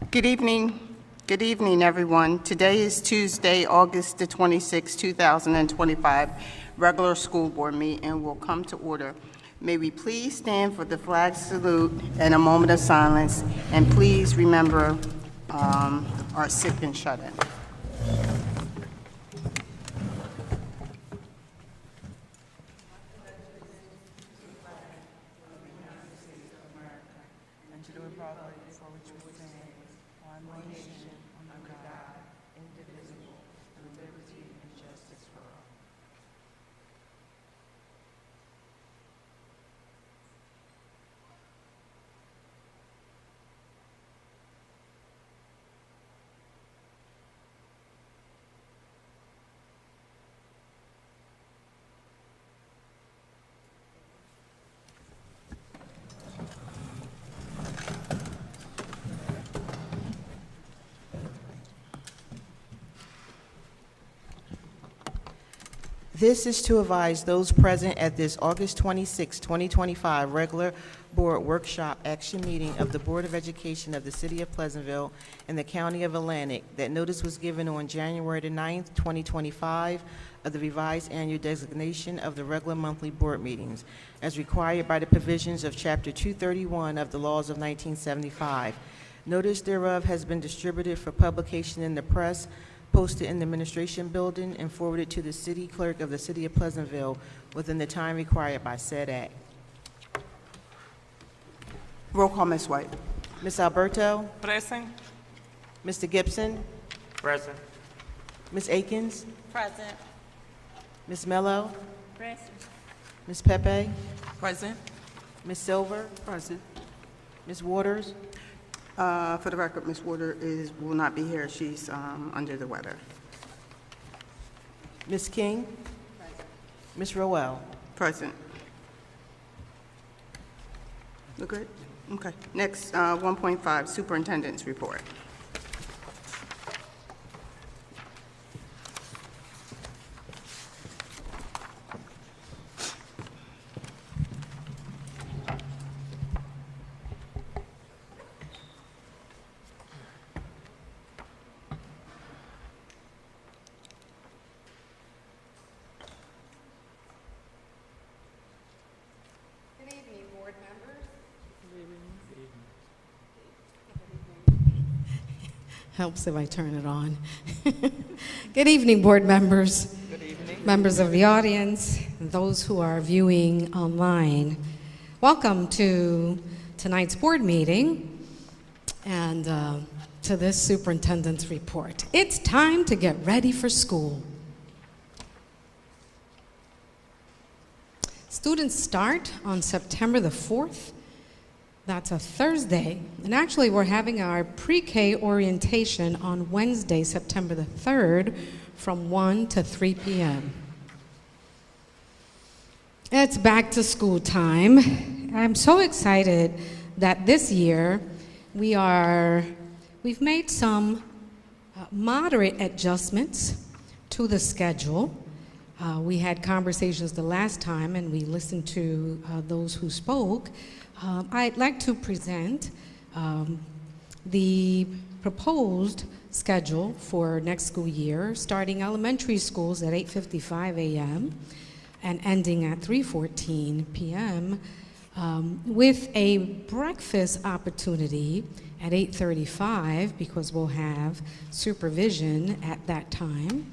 Good evening. Good evening, everyone. Today is Tuesday, August the 26th, 2025. Regular school board meeting will come to order. May we please stand for the flag salute and a moment of silence, and please remember our sick and shut-in. This is to advise those present at this August 26, 2025 regular board workshop action meeting of the Board of Education of the City of Pleasantville and the County of Atlantic that notice was given on January the 9th, 2025 of the revised annual designation of the regular monthly board meetings as required by the provisions of Chapter 231 of the laws of 1975. Notice thereof has been distributed for publication in the press, posted in the administration building, and forwarded to the city clerk of the City of Pleasantville within the time required by said act. Roll call, Ms. White. Ms. Alberto? Present. Mr. Gibson? Present. Ms. Akins? Present. Ms. Mello? Present. Ms. Pepe? Present. Ms. Silver? Present. Ms. Waters? For the record, Ms. Waters will not be here. She's under the weather. Ms. King? Present. Ms. Rowell? Present. Look good? Okay. Next, 1.5, Superintendent's report. Helps if I turn it on. Good evening, board members. Good evening. Members of the audience, and those who are viewing online. Welcome to tonight's board meeting and to this superintendent's report. It's time to get ready for school. Students start on September the 4th. That's a Thursday. And actually, we're having our pre-K orientation on Wednesday, September the 3rd, from 1 to 3 p.m. It's back to school time. I'm so excited that this year we've made some moderate adjustments to the schedule. We had conversations the last time, and we listened to those who spoke. I'd like to present the proposed schedule for next school year, starting elementary schools at 8:55 a.m. and ending at 3:14 p.m. With a breakfast opportunity at 8:35 because we'll have supervision at that time,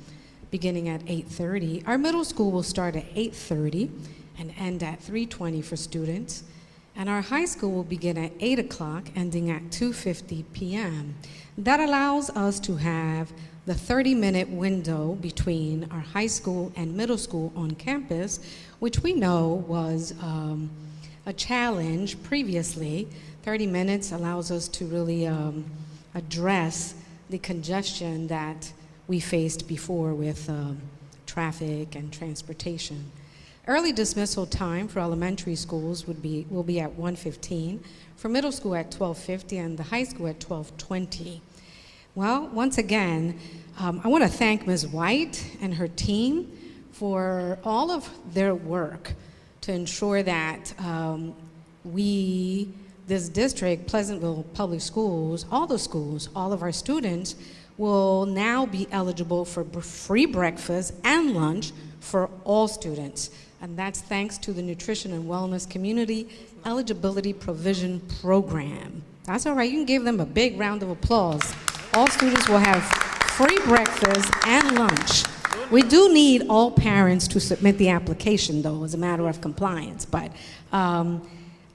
beginning at 8:30. Our middle school will start at 8:30 and end at 3:20 for students. And our high school will begin at 8 o'clock, ending at 2:50 p.m. That allows us to have the 30-minute window between our high school and middle school on campus, which we know was a challenge previously. 30 minutes allows us to really address the congestion that we faced before with traffic and transportation. Early dismissal time for elementary schools will be at 1:15, for middle school at 12:50, and the high school at 12:20. Well, once again, I want to thank Ms. White and her team for all of their work to ensure that we this district, Pleasantville Public Schools, all the schools, all of our students will now be eligible for free breakfast and lunch for all students. And that's thanks to the Nutrition and Wellness Community Eligibility Provision Program. That's all right, you can give them a big round of applause. All students will have free breakfast and lunch. We do need all parents to submit the application, though, as a matter of compliance, but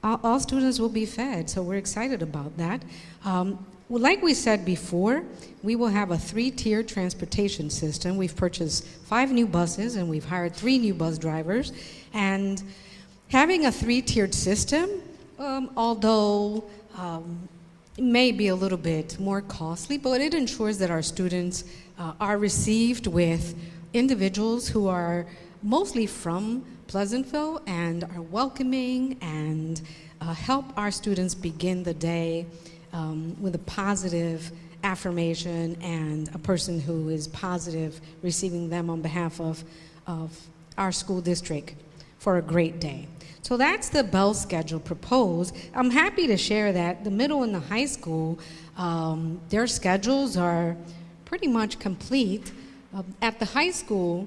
all students will be fed, so we're excited about that. Well, like we said before, we will have a 3-tiered transportation system. We've purchased 5 new buses, and we've hired 3 new bus drivers. And having a 3-tiered system, although it may be a little bit more costly, but it ensures that our students are received with individuals who are mostly from Pleasantville and are welcoming and help our students begin the day with a positive affirmation and a person who is positive receiving them on behalf of our school district for a great day. So that's the bell schedule proposed. I'm happy to share that the middle and the high school, their schedules are pretty much complete. At the high school,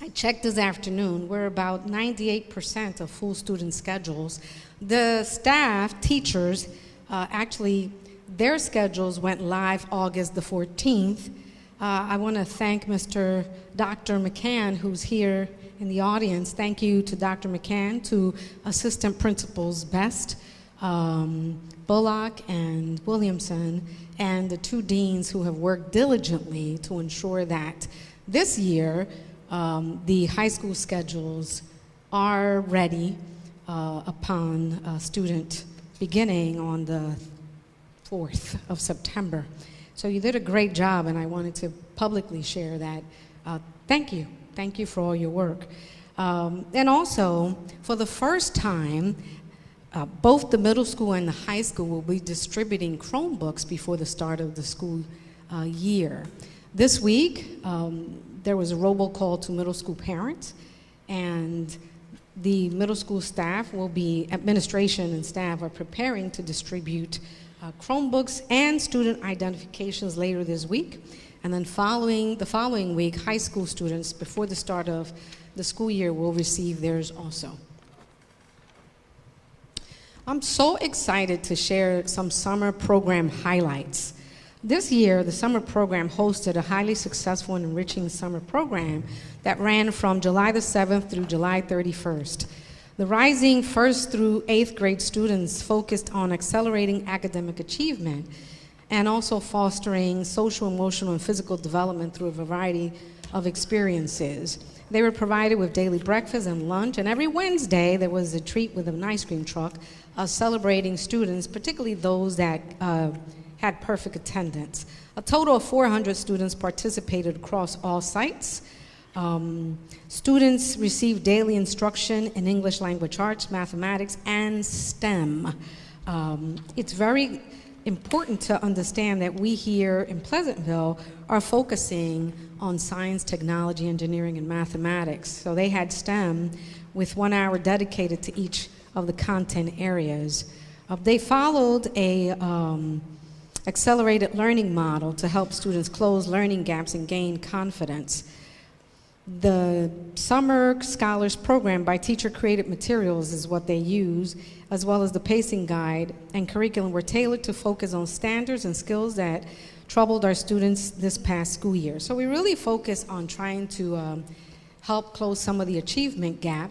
I checked this afternoon, we're about 98% of full student schedules. The staff, teachers, actually, their schedules went live August the 14th. I want to thank Dr. McCann, who's here in the audience. Thank you to Dr. McCann, to Assistant Principals Best, Bullock and Williamson, and the 2 deans who have worked diligently to ensure that this year the high school schedules are ready upon student beginning on the 4th of September. So you did a great job, and I wanted to publicly share that. Thank you. Thank you for all your work. And also, for the first time, both the middle school and the high school will be distributing Chromebooks before the start of the school year. This week, there was a robocall to middle school parents, and the middle school staff will be, administration and staff are preparing to distribute Chromebooks and student identifications later this week. And then the following week, high school students, before the start of the school year, will receive theirs also. I'm so excited to share some summer program highlights. This year, the summer program hosted a highly successful and enriching summer program that ran from July the 7th through July 31st. The rising 1st through 8th grade students focused on accelerating academic achievement and also fostering social, emotional, and physical development through a variety of experiences. They were provided with daily breakfast and lunch, and every Wednesday there was a treat with an ice cream truck celebrating students, particularly those that had perfect attendance. A total of 400 students participated across all sites. Students received daily instruction in English language arts, mathematics, and STEM. It's very important to understand that we here in Pleasantville are focusing on science, technology, engineering, and mathematics. So they had STEM with 1 hour dedicated to each of the content areas. They followed a accelerated learning model to help students close learning gaps and gain confidence. The Summer Scholars Program by Teacher Created Materials is what they use, as well as the pacing guide and curriculum were tailored to focus on standards and skills that troubled our students this past school year. So we really focus on trying to help close some of the achievement gap.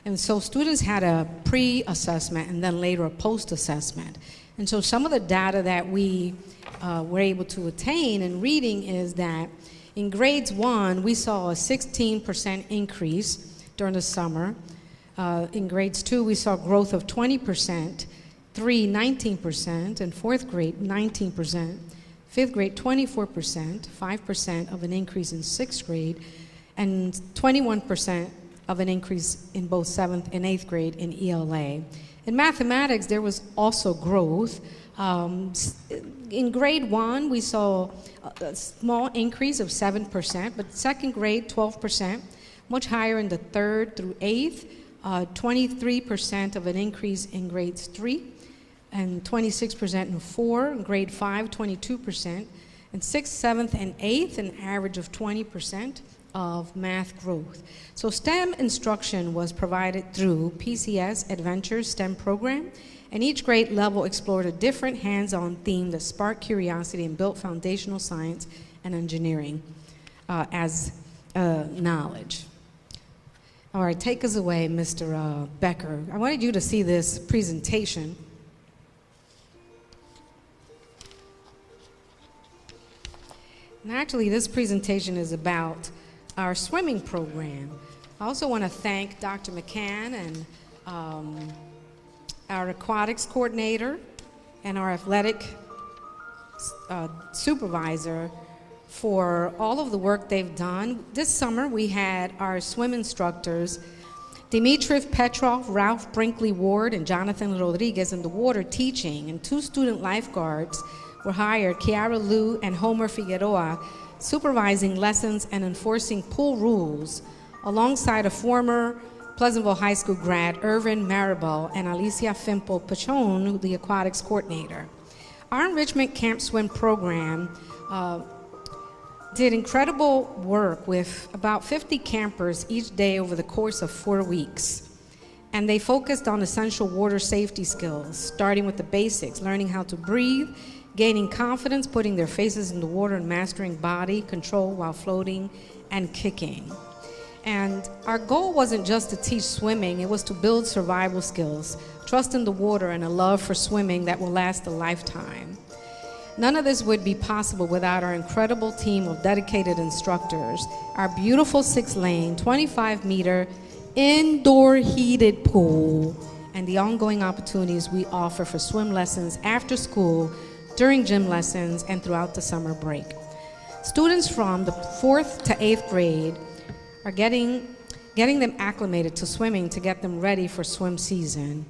And so students had a pre-assessment and then later a post-assessment. And so some of the data that we were able to attain in reading is that in grades 1, we saw a 16% increase during the summer. In grades 2, we saw growth of 20%, 3, 19%, and 4th grade, 19%, 5th grade, 24%, 5% of an increase in 6th grade, and 21% of an increase in both 7th and 8th grade in ELA. In mathematics, there was also growth. In grade 1, we saw a small increase of 7%, but 2nd grade, 12%, much higher in the 3rd through 8th, 23% of an increase in grades 3, and 26% in 4, in grade 5, 22%, and 6th, 7th, and 8th, an average of 20% of math growth. So STEM instruction was provided through PCS Adventures STEM program, and each grade level explored a different hands-on theme that sparked curiosity and built foundational science and engineering as knowledge. All right, take us away, Mr. Becker. I wanted you to see this presentation. And actually, this presentation is about our swimming program. I also want to thank Dr. McCann and our aquatics coordinator and our athletic supervisor for all of the work they've done. This summer, we had our swim instructors, Dimitrov Petrov, Ralph Brinkley Ward, and Jonathan Rodriguez in the water teaching, and 2 student lifeguards were hired, Kiara Liu and Homer Figueroa, supervising lessons and enforcing pool rules, alongside a former Pleasantville High School grad, Irvin Maribel, and Alicia Fimple Pachon, the aquatics coordinator. Our enrichment camp swim program did incredible work with about 50 campers each day over the course of 4 weeks. And they focused on essential water safety skills, starting with the basics, learning how to breathe, gaining confidence, putting their faces in the water, and mastering body control while floating and kicking. And our goal wasn't just to teach swimming, it was to build survival skills, trust in the water, and a love for swimming that will last a lifetime. None of this would be possible without our incredible team of dedicated instructors, our beautiful 6-lane, 25-meter indoor heated pool, and the ongoing opportunities we offer for swim lessons after school, during gym lessons, and throughout the summer break. Students from the 4th to 8th grade are getting them acclimated to swimming to get them ready for swim season.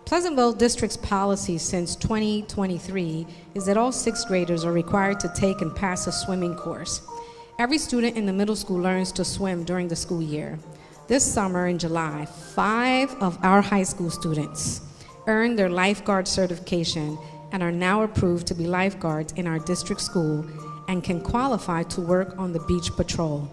Pleasantville District's policy since 2023 is that all 6th graders are required to take and pass a swimming course. Every student in the middle school learns to swim during the school year. This summer in July, 5 of our high school students earned their lifeguard certification and are now approved to be lifeguards in our district school and can qualify to work on the beach patrol.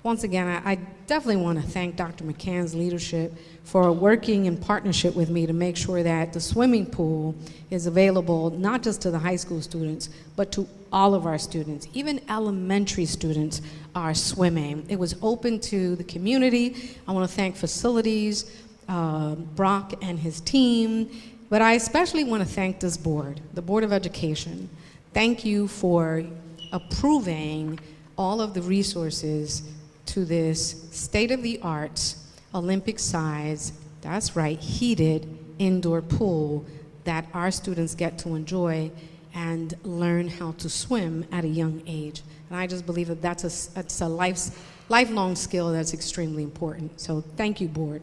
Once again, I definitely want to thank Dr. McCann's leadership for working in partnership with me to make sure that the swimming pool is available not just to the high school students, but to all of our students. Even elementary students are swimming. It was open to the community. I want to thank facilities, Brock and his team, but I especially want to thank this board, the Board of Education. Thank you for approving all of the resources to this state-of-the-art, Olympic-size, that's right, heated indoor pool that our students get to enjoy and learn how to swim at a young age. And I just believe that that's a lifelong skill that's extremely important. So thank you, board.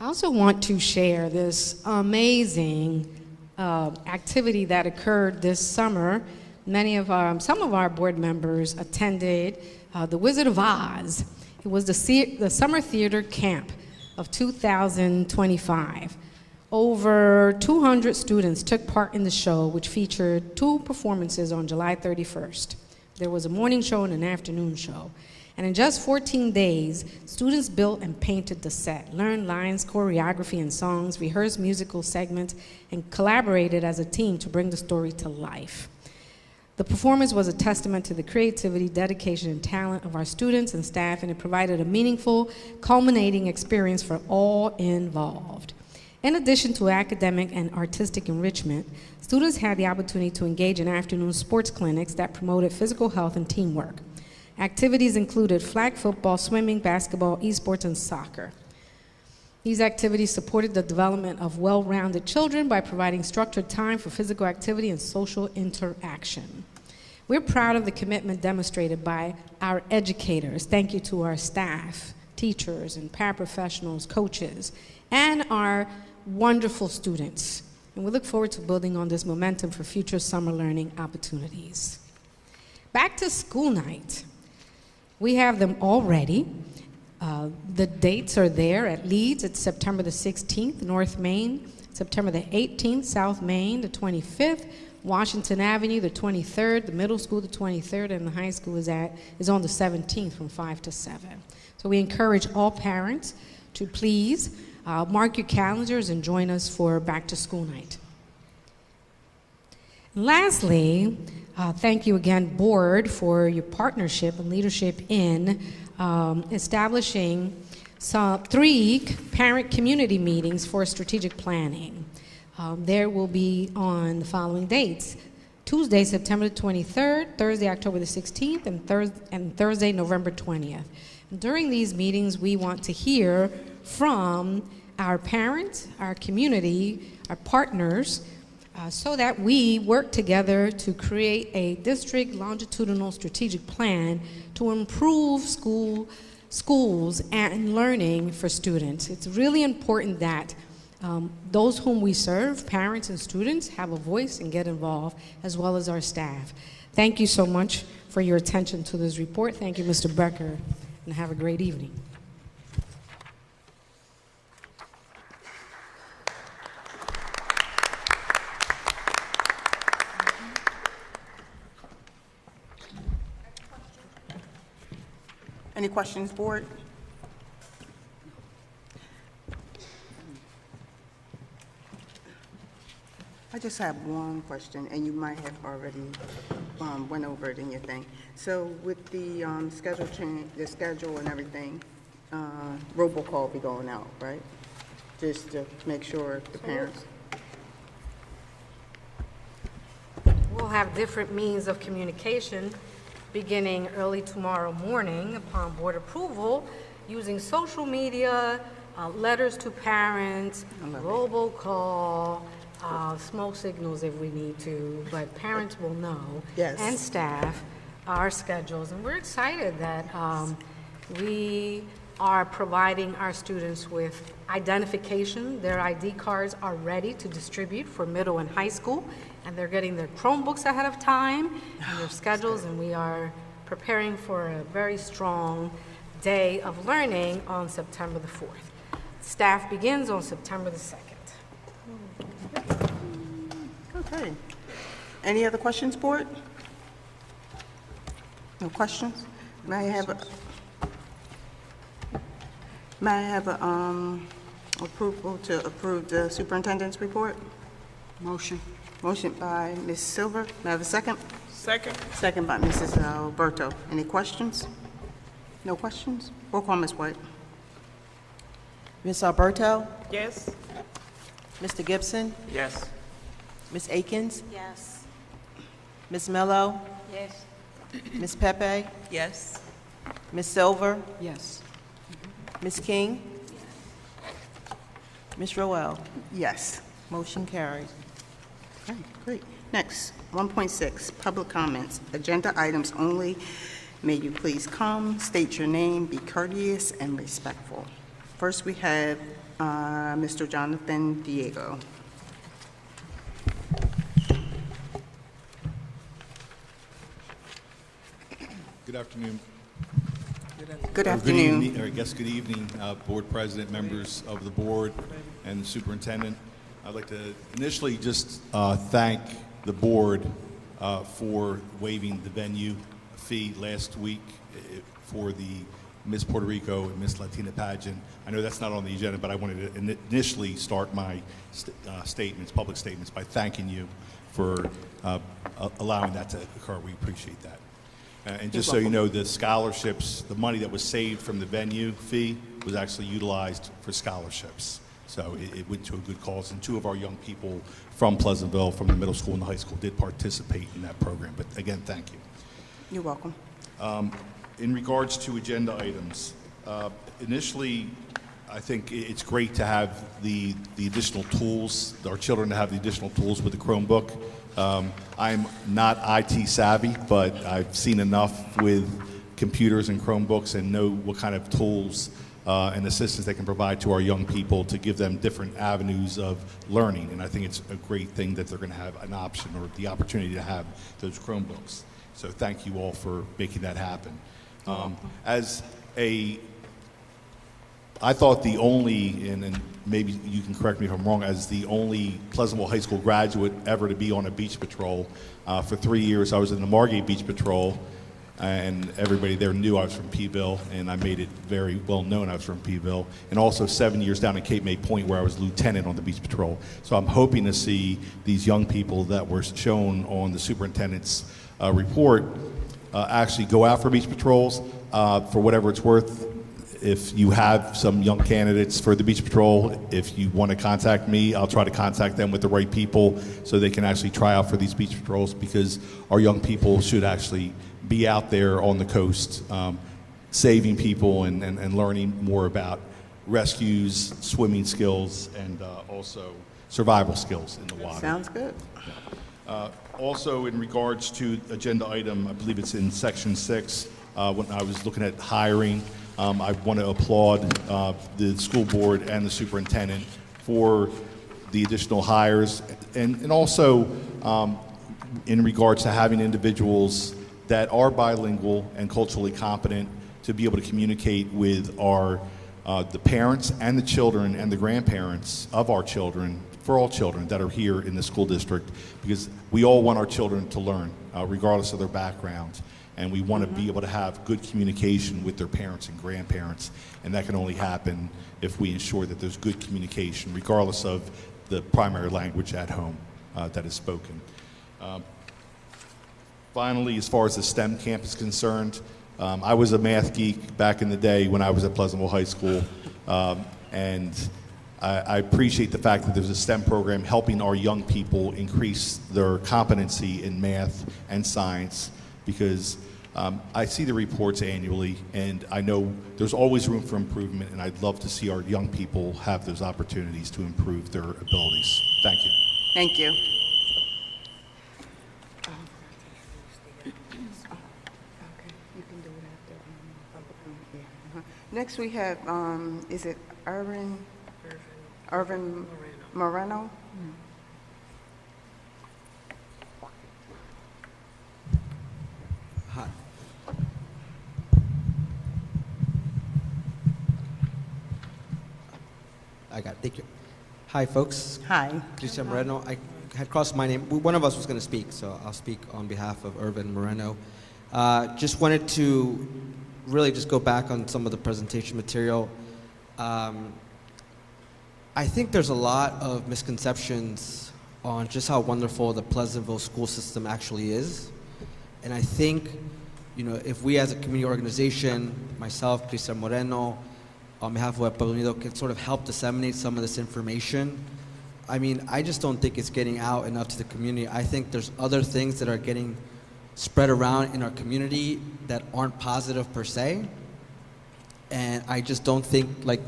I also want to share this amazing activity that occurred this summer. Some of our board members attended the Wizard of Oz. It was the summer theater camp of 2025. Over 200 students took part in the show, which featured 2 performances on July 31st. There was a morning show and an afternoon show. And in just 14 days, students built and painted the set, learned lines, choreography, and songs, rehearsed musical segments, and collaborated as a team to bring the story to life. The performance was a testament to the creativity, dedication, and talent of our students and staff, and it provided a meaningful, culminating experience for all involved. In addition to academic and artistic enrichment, students had the opportunity to engage in afternoon sports clinics that promoted physical health and teamwork. Activities included flag football, swimming, basketball, esports, and soccer. These activities supported the development of well-rounded children by providing structured time for physical activity and social interaction. We're proud of the commitment demonstrated by our educators. Thank you to our staff, teachers, and paraprofessionals, coaches, and our wonderful students. And we look forward to building on this momentum for future summer learning opportunities. Back to school night. We have them all ready. The dates are there at Leeds. It's September the 16th, North Main, September the 18th, South Main, the 25th, Washington Avenue, the 23rd, the middle school, the 23rd, and the high school is on the 17th from 5 to 7. So we encourage all parents to please mark your calendars and join us for back to school night. Lastly, thank you again, board, for your partnership and leadership in establishing 3 parent community meetings for strategic planning. There will be on the following dates: Tuesday, September the 23rd, Thursday, October the 16th, and Thursday, November 20th. And during these meetings, we want to hear from our parents, our community, our partners, so that we work together to create a district longitudinal strategic plan to improve schools and learning for students. It's really important that those whom we serve, parents and students, have a voice and get involved, as well as our staff. Thank you so much for your attention to this report. Thank you, Mr. Becker, and have a great evening. Any questions, board? I just have one question, and you might have already went over it in your thing. So with the schedule change, the schedule and everything, robocall be going out, right? Just to make sure the parents. We'll have different means of communication beginning early tomorrow morning upon board approval, using social media, letters to parents, robocall, smoke signals if we need to, but parents will know, Yes. and staff, our schedules. And we're excited that we are providing our students with identification. Their ID cards are ready to distribute for middle and high school, and they're getting their Chromebooks ahead of time and their schedules, and we are preparing for a very strong day of learning on September the 4th. Staff begins on September the 2nd. Okay. Any other questions, board? No questions? May I have approval to approve the superintendent's report? Motion. Motion by Ms. Silver. May I have a second? Second. Second by Mrs. Alberto. Any questions? No questions? Roll call, Ms. White. Ms. Alberto? Yes. Mr. Gibson? Yes. Ms. Akins? Yes. Ms. Mello? Yes. Ms. Pepe? Yes. Ms. Silver? Yes. Ms. King? Ms. Roel? Yes. Motion carries. Okay, great. Next, 1.6, public comments. Agenda items only. May you please come, state your name, be courteous and respectful. First, we have Mr. Jonathan Diego. Good afternoon. Good Or afternoon. evening, or I guess good evening, Board President, members of the board, and the Superintendent. I'd like to initially just thank the board for waiving the venue fee last week for the Miss Puerto Rico and Miss Latina pageant. I know that's not on the agenda, but I wanted to initially start my public statements, by thanking you for allowing that to occur. We appreciate that. And just so you know, the scholarships, the money that was saved from the venue fee was actually utilized for scholarships. So it went to a good cause, and 2 of our young people from Pleasantville, from the middle school and the high school, did participate in that program. But again, thank you. You're welcome. In regards to agenda items, initially, I think it's great to have the additional tools, our children to have the additional tools with the Chromebook. I'm not IT savvy, but I've seen enough with computers and Chromebooks and know what kind of tools and assistance they can provide to our young people to give them different avenues of learning. And I think it's a great thing that they're going to have an option or the opportunity to have those Chromebooks. So thank you all for making that happen. As a I thought the only, and maybe you can correct me if I'm wrong, as the only Pleasantville High School graduate ever to be on a beach patrol. For 3 years, I was in the Margate Beach Patrol, and everybody there knew I was from Peeville, and I made it very well known I was from Peeville. And also 7 years down at Cape May Point, where I was lieutenant on the beach patrol. So I'm hoping to see these young people that were shown on the superintendent's report actually go out for beach patrols. For whatever it's worth, if you have some young candidates for the beach patrol, if you want to contact me, I'll try to contact them with the right people so they can actually try out for these beach patrols, because our young people should actually be out there on the coast, saving people and learning more about rescues, swimming skills, and also survival skills in the water. Sounds good. Also, in regards to agenda item, I believe it's in section 6, when I was looking at hiring, I want to applaud the school board and the superintendent for the additional hires, and also in regards to having individuals that are bilingual and culturally competent to be able to communicate with our the parents and the children and the grandparents of our children, for all children that are here in the school district, because we all want our children to learn, regardless of their background. And we want to be able to have good communication with their parents and grandparents. And that can only happen if we ensure that there's good communication, regardless of the primary language at home that is spoken. Finally, as far as the STEM camp is concerned, I was a math geek back in the day when I was at Pleasantville High School. And I appreciate the fact that there's a STEM program helping our young people increase their competency in math and science, because I see the reports annually, and I know there's always room for improvement, and I'd love to see our young people have those opportunities to improve their abilities. Thank you. Thank you. Next, we have, is it Irvin Moreno? Hi. I got it. Thank you. Hi, folks. Hi. Christian Moreno. I had crossed my name. One of us was going to speak, so I'll speak on behalf of Irvin Moreno. Just wanted to really just go back on some of the presentation material. I think there's a lot of misconceptions on just how wonderful the Pleasantville school system actually is. And I think, you know, if we as a community organization, myself, Cristian Moreno, on behalf of Pueblo Unido, can sort of help disseminate some of this information, I mean, I just don't think it's getting out enough to the community. I think there's other things that are getting spread around in our community that aren't positive per se. And I just don't think, like,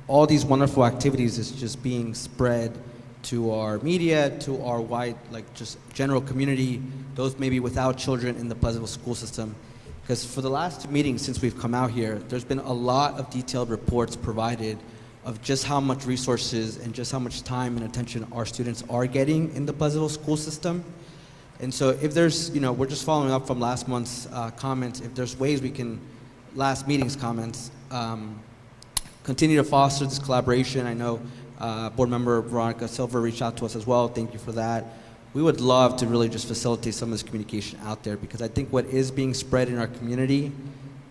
all these wonderful activities is just being spread to our media, to our wide, like, just general community, those maybe without children in the Pleasantville school system. Because for the last 2 meetings since we've come out here, there's been a lot of detailed reports provided of just how much resources and just how much time and attention our students are getting in the Pleasantville school system. And so if there's, you know, we're just following up from last month's comments, if there's ways we can, last meeting's comments, continue to foster this collaboration. I know board member Veronica Silver reached out to us as well. Thank you for that. We would love to really just facilitate some of this communication out there, because I think what is being spread in our community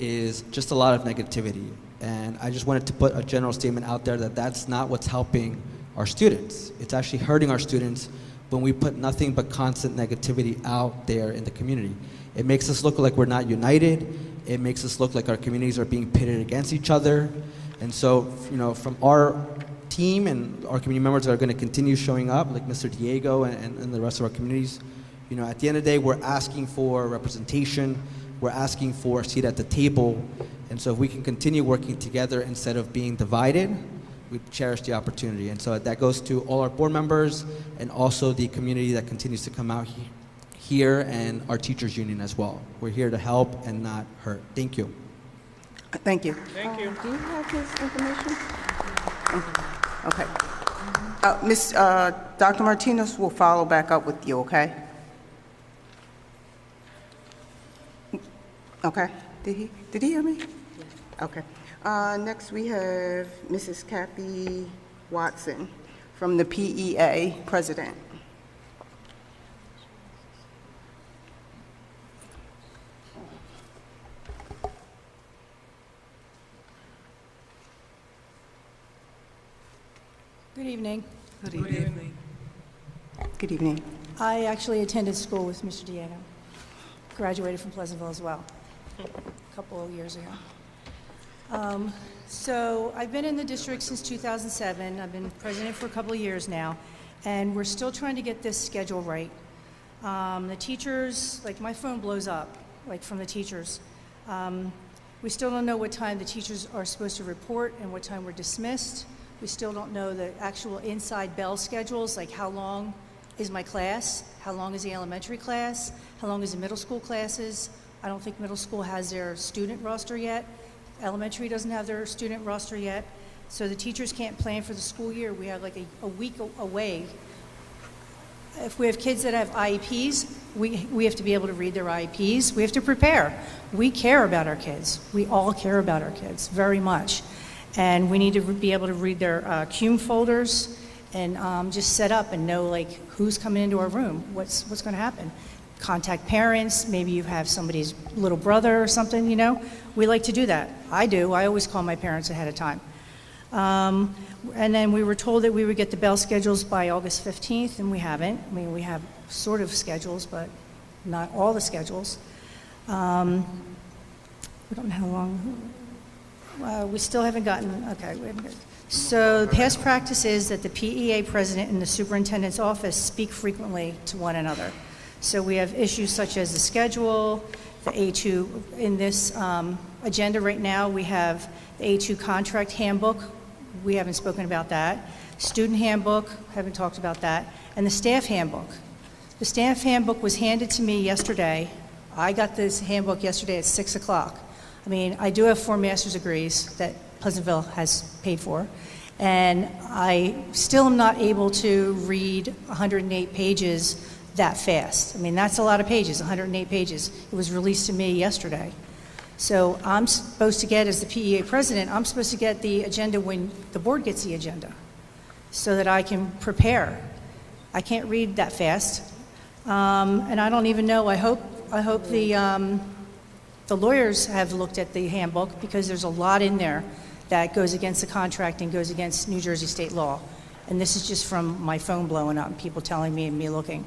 is just a lot of negativity. And I just wanted to put a general statement out there that that's not what's helping our students. It's actually hurting our students when we put nothing but constant negativity out there in the community. It makes us look like we're not united. It makes us look like our communities are being pitted against each other. And so, you know, from our team and our community members that are going to continue showing up, like Mr. Diego and the rest of our communities, you know, at the end of the day, we're asking for representation. We're asking for a seat at the table. And so if we can continue working together instead of being divided, we cherish the opportunity. And so that goes to all our board members and also the community that continues to come out here and our teachers union as well. We're here to help and not hurt. Thank you. Thank you. Thank you. Do you have his information? Okay. Dr. Martinez will follow back up with you, okay? Okay. Did he hear me? Okay. Next, we have Mrs. Kathy Watson from the PEA, President. Good evening. Good evening. Good evening. I actually attended school with Mr. Diego. Graduated from Pleasantville as well, a couple of years ago. So I've been in the district since 2007. I've been president for a couple of years now, and we're still trying to get this schedule right. The teachers, like my phone blows up, like from the teachers. We still don't know what time the teachers are supposed to report and what time we're dismissed. We still don't know the actual inside bell schedules, like how long is my class, how long is the elementary class, how long is the middle school classes. I don't think middle school has their student roster yet. Elementary doesn't have their student roster yet. So the teachers can't plan for the school year. We have like a week away. If we have kids that have IEPs, we have to be able to read their IEPs. We have to prepare. We care about our kids. We all care about our kids very much. And we need to be able to read their CUME folders and just set up and know like who's coming into our room, what's going to happen. Contact parents, maybe you have somebody's little brother or something, you know. We like to do that. I do. I always call my parents ahead of time. And then we were told that we would get the bell schedules by August 15th, and we haven't. I mean, we have sort of schedules, but not all the schedules. We don't know how long. We still haven't gotten, okay. So past practice is that the PEA president and the superintendent's office speak frequently to one another. So we have issues such as the schedule, the A2. In this agenda right now, we have the A2 contract handbook. We haven't spoken about that. Student handbook, haven't talked about that. And the staff handbook. The staff handbook was handed to me yesterday. I got this handbook yesterday at 6 o'clock. I mean, I do have 4 master's degrees that Pleasantville has paid for, and I still am not able to read 108 pages that fast. I mean, that's a lot of pages, 108 pages. It was released to me yesterday. So I'm supposed to get, as the PEA president, I'm supposed to get the agenda when the board gets the agenda so that I can prepare. I can't read that fast. And I don't even know, I hope the lawyers have looked at the handbook because there's a lot in there that goes against the contract and goes against New Jersey state law. And this is just from my phone blowing up and people telling me and me looking.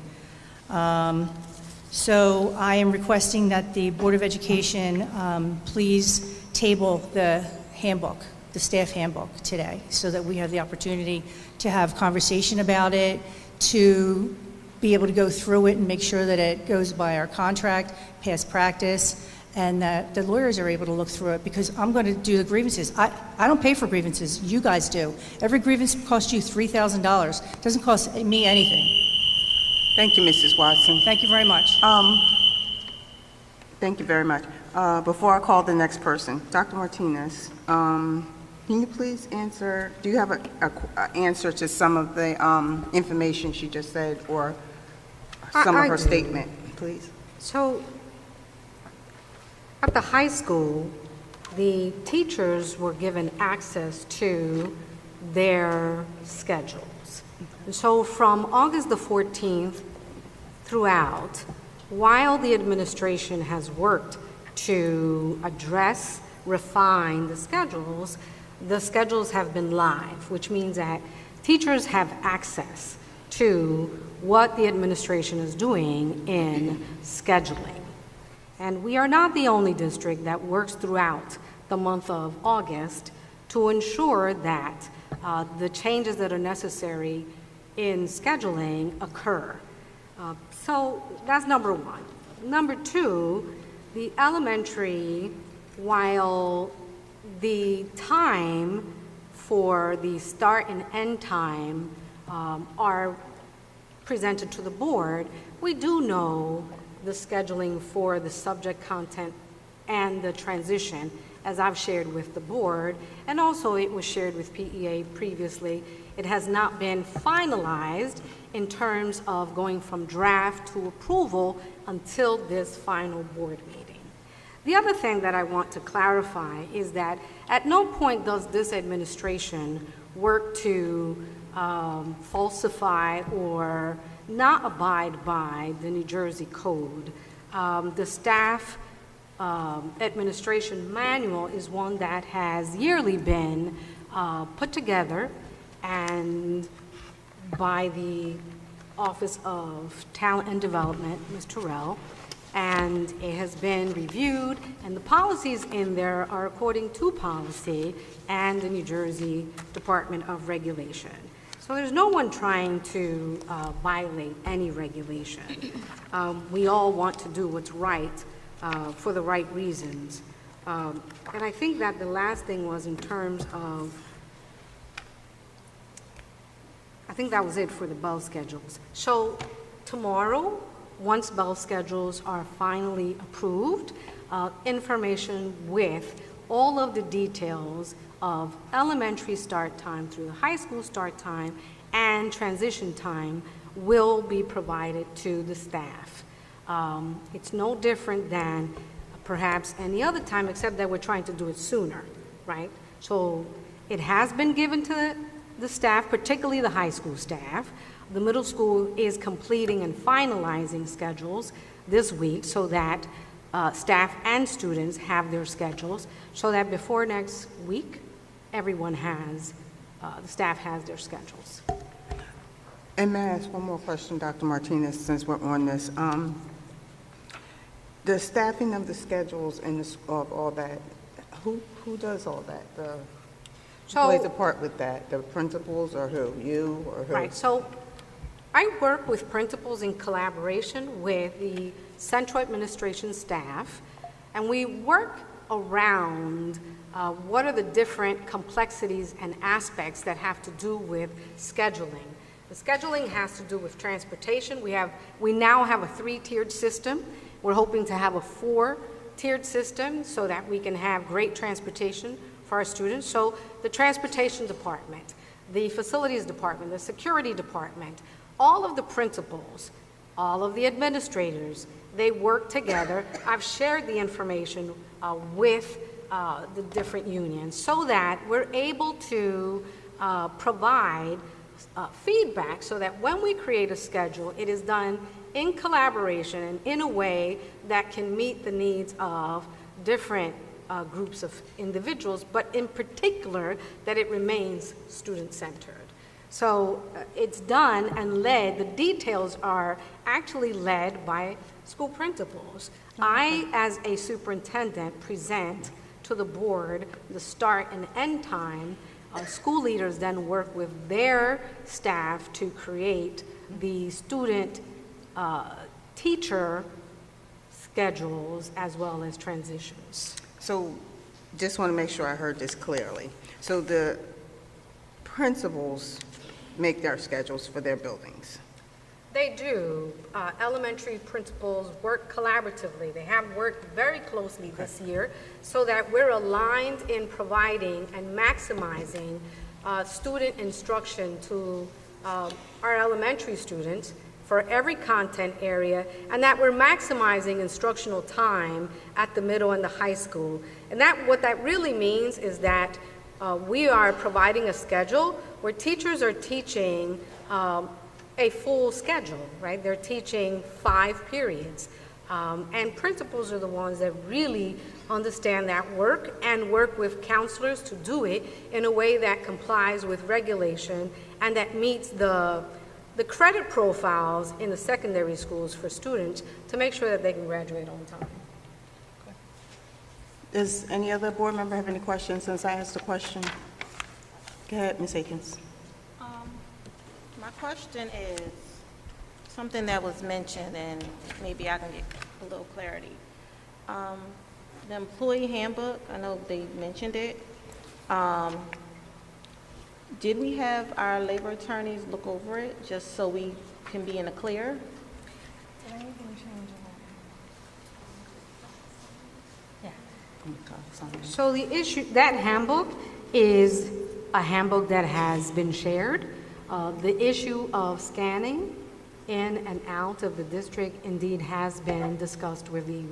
So I am requesting that the Board of Education please table the handbook, the staff handbook today, so that we have the opportunity to have conversation about it, to be able to go through it and make sure that it goes by our contract, past practice, and that the lawyers are able to look through it, because I'm going to do the grievances. I don't pay for grievances. You guys do. Every grievance costs you $3,000. It doesn't cost me anything. Thank you, Mrs. Watson. Thank you very much. Thank you very much. Before I call the next person, Dr. Martinez, can you please answer, do you have an answer to some of the information she just said, or some of her statement, please? So, at the high school, the teachers were given access to their schedules. And so from August the 14th throughout, while the administration has worked to address, refine the schedules have been live, which means that teachers have access to what the administration is doing in scheduling. And we are not the only district that works throughout the month of August to ensure that the changes that are necessary in scheduling occur. So that's number one. Number two, the elementary, while the time for the start and end time are presented to the board, we do know the scheduling for the subject content and the transition, as I've shared with the board, and also it was shared with PEA previously. It has not been finalized in terms of going from draft to approval until this final board meeting. The other thing that I want to clarify is that at no point does this administration work to falsify or not abide by the New Jersey Code. The staff administration manual is one that has yearly been put together and by the Office of Talent and Development, Ms. Terrell, and it has been reviewed, and the policies in there are according to policy and the New Jersey Department of Regulation. So there's no one trying to violate any regulation. We all want to do what's right for the right reasons. And I think that the last thing was in terms of, I think that was it for the bell schedules. So tomorrow, once bell schedules are finally approved, information with all of the details of elementary start time through the high school start time and transition time will be provided to the staff. It's no different than perhaps any other time, except that we're trying to do it sooner, right? So it has been given to the staff, particularly the high school staff. The middle school is completing and finalizing schedules this week so that staff and students have their schedules, so that before next week, everyone has, the staff has their schedules. And may I ask one more question, Dr. Martinez, since we're on this? The staffing of the schedules and of all that, who does all that? Who plays a part with that? The principals or who? You or who? Right, so I work with principals in collaboration with the central administration staff, and we work around what are the different complexities and aspects that have to do with scheduling. The scheduling has to do with transportation. We now have a 3-tiered system. We're hoping to have a 4-tiered system so that we can have great transportation for our students. So the transportation department, the facilities department, the security department, all of the principals, all of the administrators, they work together. I've shared the information with the different unions so that we're able to provide feedback so that when we create a schedule, it is done in collaboration and in a way that can meet the needs of different groups of individuals, but in particular that it remains student-centered. So it's done and led, the details are actually led by school principals. I, as a superintendent, present to the board the start and end time. School leaders then work with their staff to create the student teacher schedules as well as transitions. So just want to make sure I heard this clearly. So the principals make their schedules for their buildings? They do. Elementary principals work collaboratively. They have worked very closely this year so that we're aligned in providing and maximizing student instruction to our elementary students for every content area, and that we're maximizing instructional time at the middle and the high school. And what that really means is that we are providing a schedule where teachers are teaching a full schedule, right? They're teaching 5 periods. And principals are the ones that really understand that work and work with counselors to do it in a way that complies with regulation and that meets the credit profiles in the secondary schools for students to make sure that they can graduate on time. Does any other board member have any questions since I asked the question? Go ahead, Ms. Akins. My question is something that was mentioned, and maybe I can get a little clarity. The employee handbook, I know they mentioned it. Did we have our labor attorneys look over it just so we can be in the clear? Did anything change in that? So the issue, that handbook is a handbook that has been shared. The issue of scanning in and out of the district indeed has been discussed with the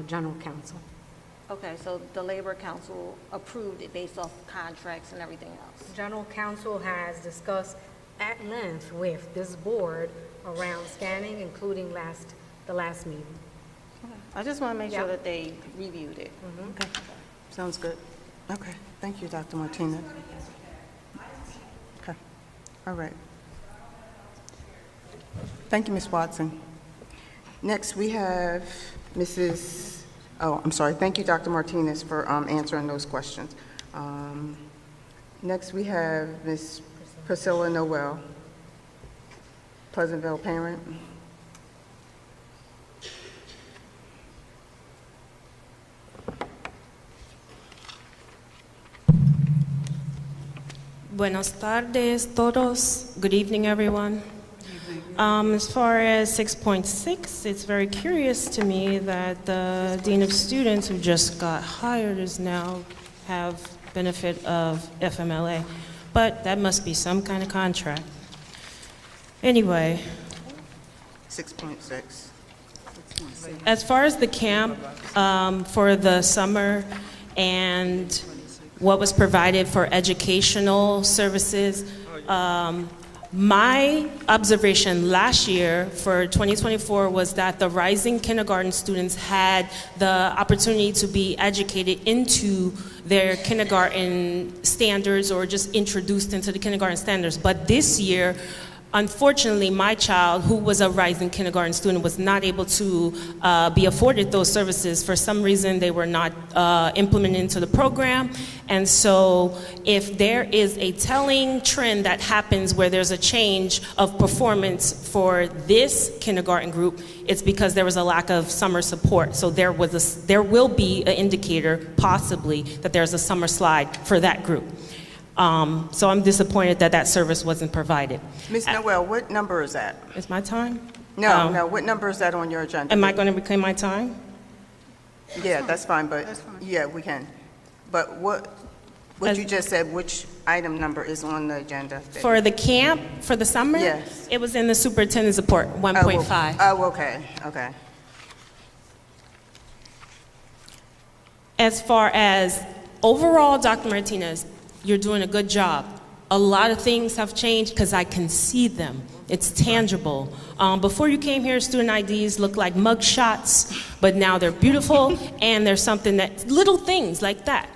general counsel. Okay, so the Labor Council approved it based off contracts and everything else. General Counsel has discussed at length with this board around scanning, including the last meeting. I just want to make sure Yeah. that they reviewed it. Okay, sounds good. Okay, thank you, Dr. Martinez. Okay, all right. Thank you, Ms. Watson. Next, we have thank you, Dr. Martinez, for answering those questions. Next, we have Ms. Priscilla Noel, Pleasantville parent. Buenas tardes, todos. Good evening, everyone. As far as 6.6, it's very curious to me that the Dean of Students who just got hired is now have benefit of FMLA, but that must be some kind of contract. Anyway, 6.6. as far as the camp for the summer and what was provided for educational services, my observation last year for 2024 was that the rising kindergarten students had the opportunity to be educated into their kindergarten standards or just introduced into the kindergarten standards. But this year, unfortunately, my child, who was a rising kindergarten student, was not able to be afforded those services. For some reason, they were not implemented into the program. And so if there is a telling trend that happens where there's a change of performance for this kindergarten group, it's because there was a lack of summer support. So there will be an indicator, possibly, that there's a summer slide for that group. So I'm disappointed that that service wasn't provided. Ms. Noel, what number is that? Is my time? No, what number is that on your agenda? Am I going to reclaim my time? Yeah, that's fine, but, yeah, we can. But what you just said, which item number is on the agenda? For the camp, for the summer? Yes. It was in the superintendent's report, 1.5. Oh, okay. As far as overall, Dr. Martinez, you're doing a good job. A lot of things have changed because I can see them. It's tangible. Before you came here, student IDs looked like mug shots, but now they're beautiful, and there's something that, little things like that.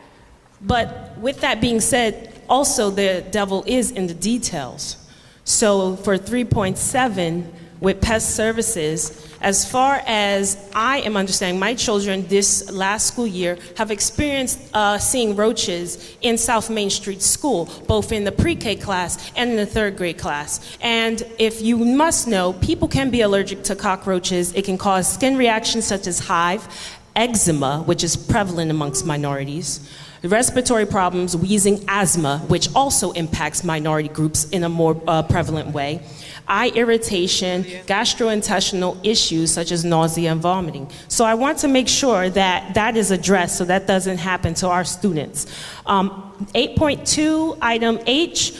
But with that being said, also the devil is in the details. So for 3.7, with pest services, as far as I am understanding, my children this last school year have experienced seeing roaches in South Main Street School, both in the pre-K class and in the third grade class. And if you must know, people can be allergic to cockroaches. It can cause skin reactions such as hive, eczema, which is prevalent amongst minorities, respiratory problems, wheezing, asthma, which also impacts minority groups in a more prevalent way, eye irritation, gastrointestinal issues such as nausea and vomiting. So I want to make sure that that is addressed so that doesn't happen to our students. 8.2, item H,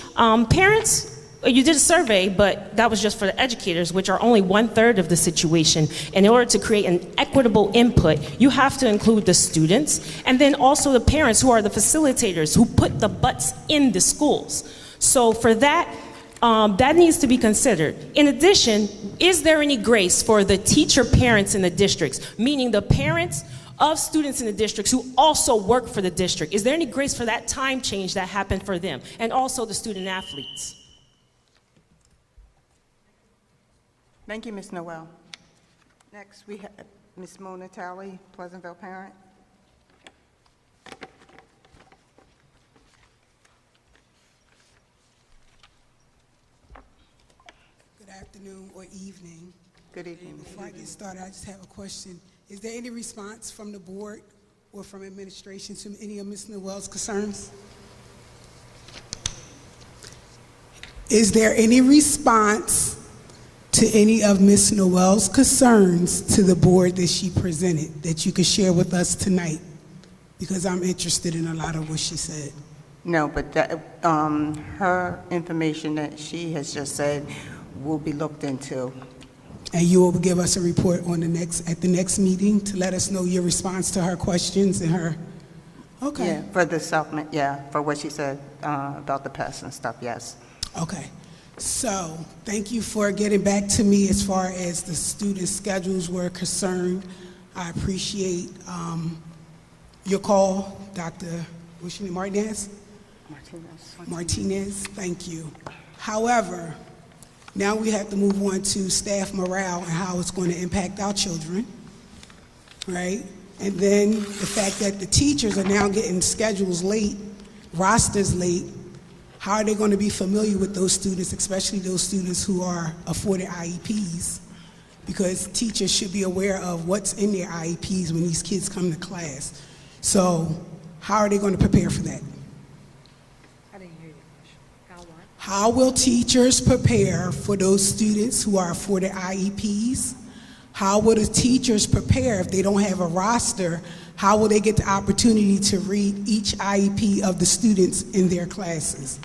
parents, you did a survey, but that was just for the educators, which are only 1/3 of the situation. And in order to create an equitable input, you have to include the students and then also the parents who are the facilitators who put the butts in the schools. So for that, that needs to be considered. In addition, is there any grace for the teacher parents in the districts, meaning the parents of students in the districts who also work for the district? Is there any grace for that time change that happened for them? And also the student athletes. Thank you, Ms. Noel. Next, we have Ms. Mona Talley, Pleasantville parent. Good afternoon or evening. Good evening. Before I get started, I just have a question. Is there any response from the board or from administration to any of Ms. Noel's concerns? Is there any response to any of Ms. Noel's concerns to the board that she presented that you could share with us tonight? Because I'm interested in a lot of what she said. No, but that, her information that she has just said will be looked into. And you will give us a report on at the next meeting to let us know your response to her questions and her, okay. Yeah, for the supplement, yeah, for what she said about the pests and stuff, yes. Okay. So, thank you for getting back to me as far as the student schedules were concerned. I appreciate your call, Dr. what's your name, Martinez? Martinez, thank you. However, now we have to move on to staff morale and how it's going to impact our children, right? And then the fact that the teachers are now getting schedules late, rosters late. How are they going to be familiar with those students, especially those students who are afforded IEPs? Because teachers should be aware of what's in their IEPs when these kids come to class. So how are they going to prepare for that? I didn't hear your question. How what? How will teachers prepare for those students who are afforded IEPs? How will the teachers prepare if they don't have a roster? How will they get the opportunity to read each IEP of the students in their classes?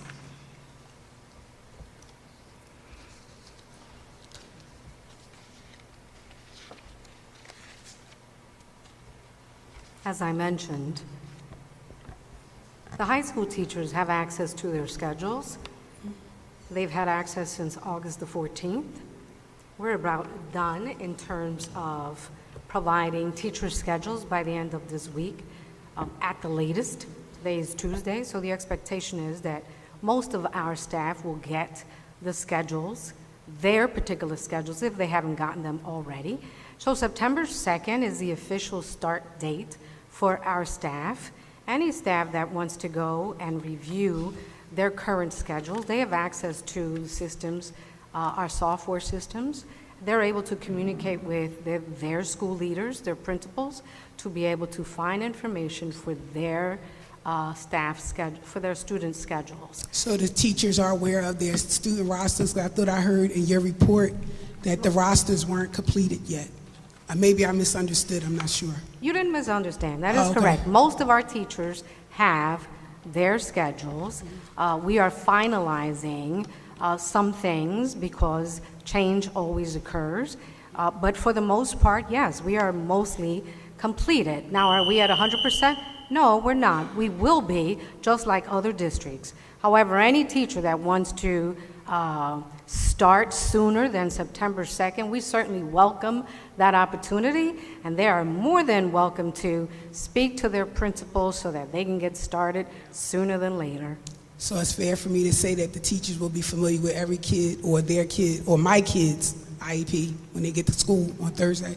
As I mentioned, the high school teachers have access to their schedules. They've had access since August the 14th. We're about done in terms of providing teacher schedules by the end of this week at the latest. Today is Tuesday, so the expectation is that most of our staff will get the schedules, their particular schedules, if they haven't gotten them already. So September 2nd is the official start date for our staff. Any staff that wants to go and review their current schedules, they have access to the systems, our software systems. They're able to communicate with their school leaders, their principals, to be able to find information for their staff schedule, for their student schedules. So the teachers are aware of their student rosters. I thought I heard in your report that the rosters weren't completed yet. Maybe I misunderstood, I'm not sure. You didn't misunderstand, that is okay. correct. Most of our teachers have their schedules. We are finalizing some things because change always occurs. But for the most part, yes, we are mostly completed. Now, are we at 100%? No, we're not. We will be, just like other districts. However, any teacher that wants to start sooner than September 2nd, we certainly welcome that opportunity, and they are more than welcome to speak to their principals so that they can get started sooner than later. So it's fair for me to say that the teachers will be familiar with every kid or their kid or my kid's IEP when they get to school on Thursday?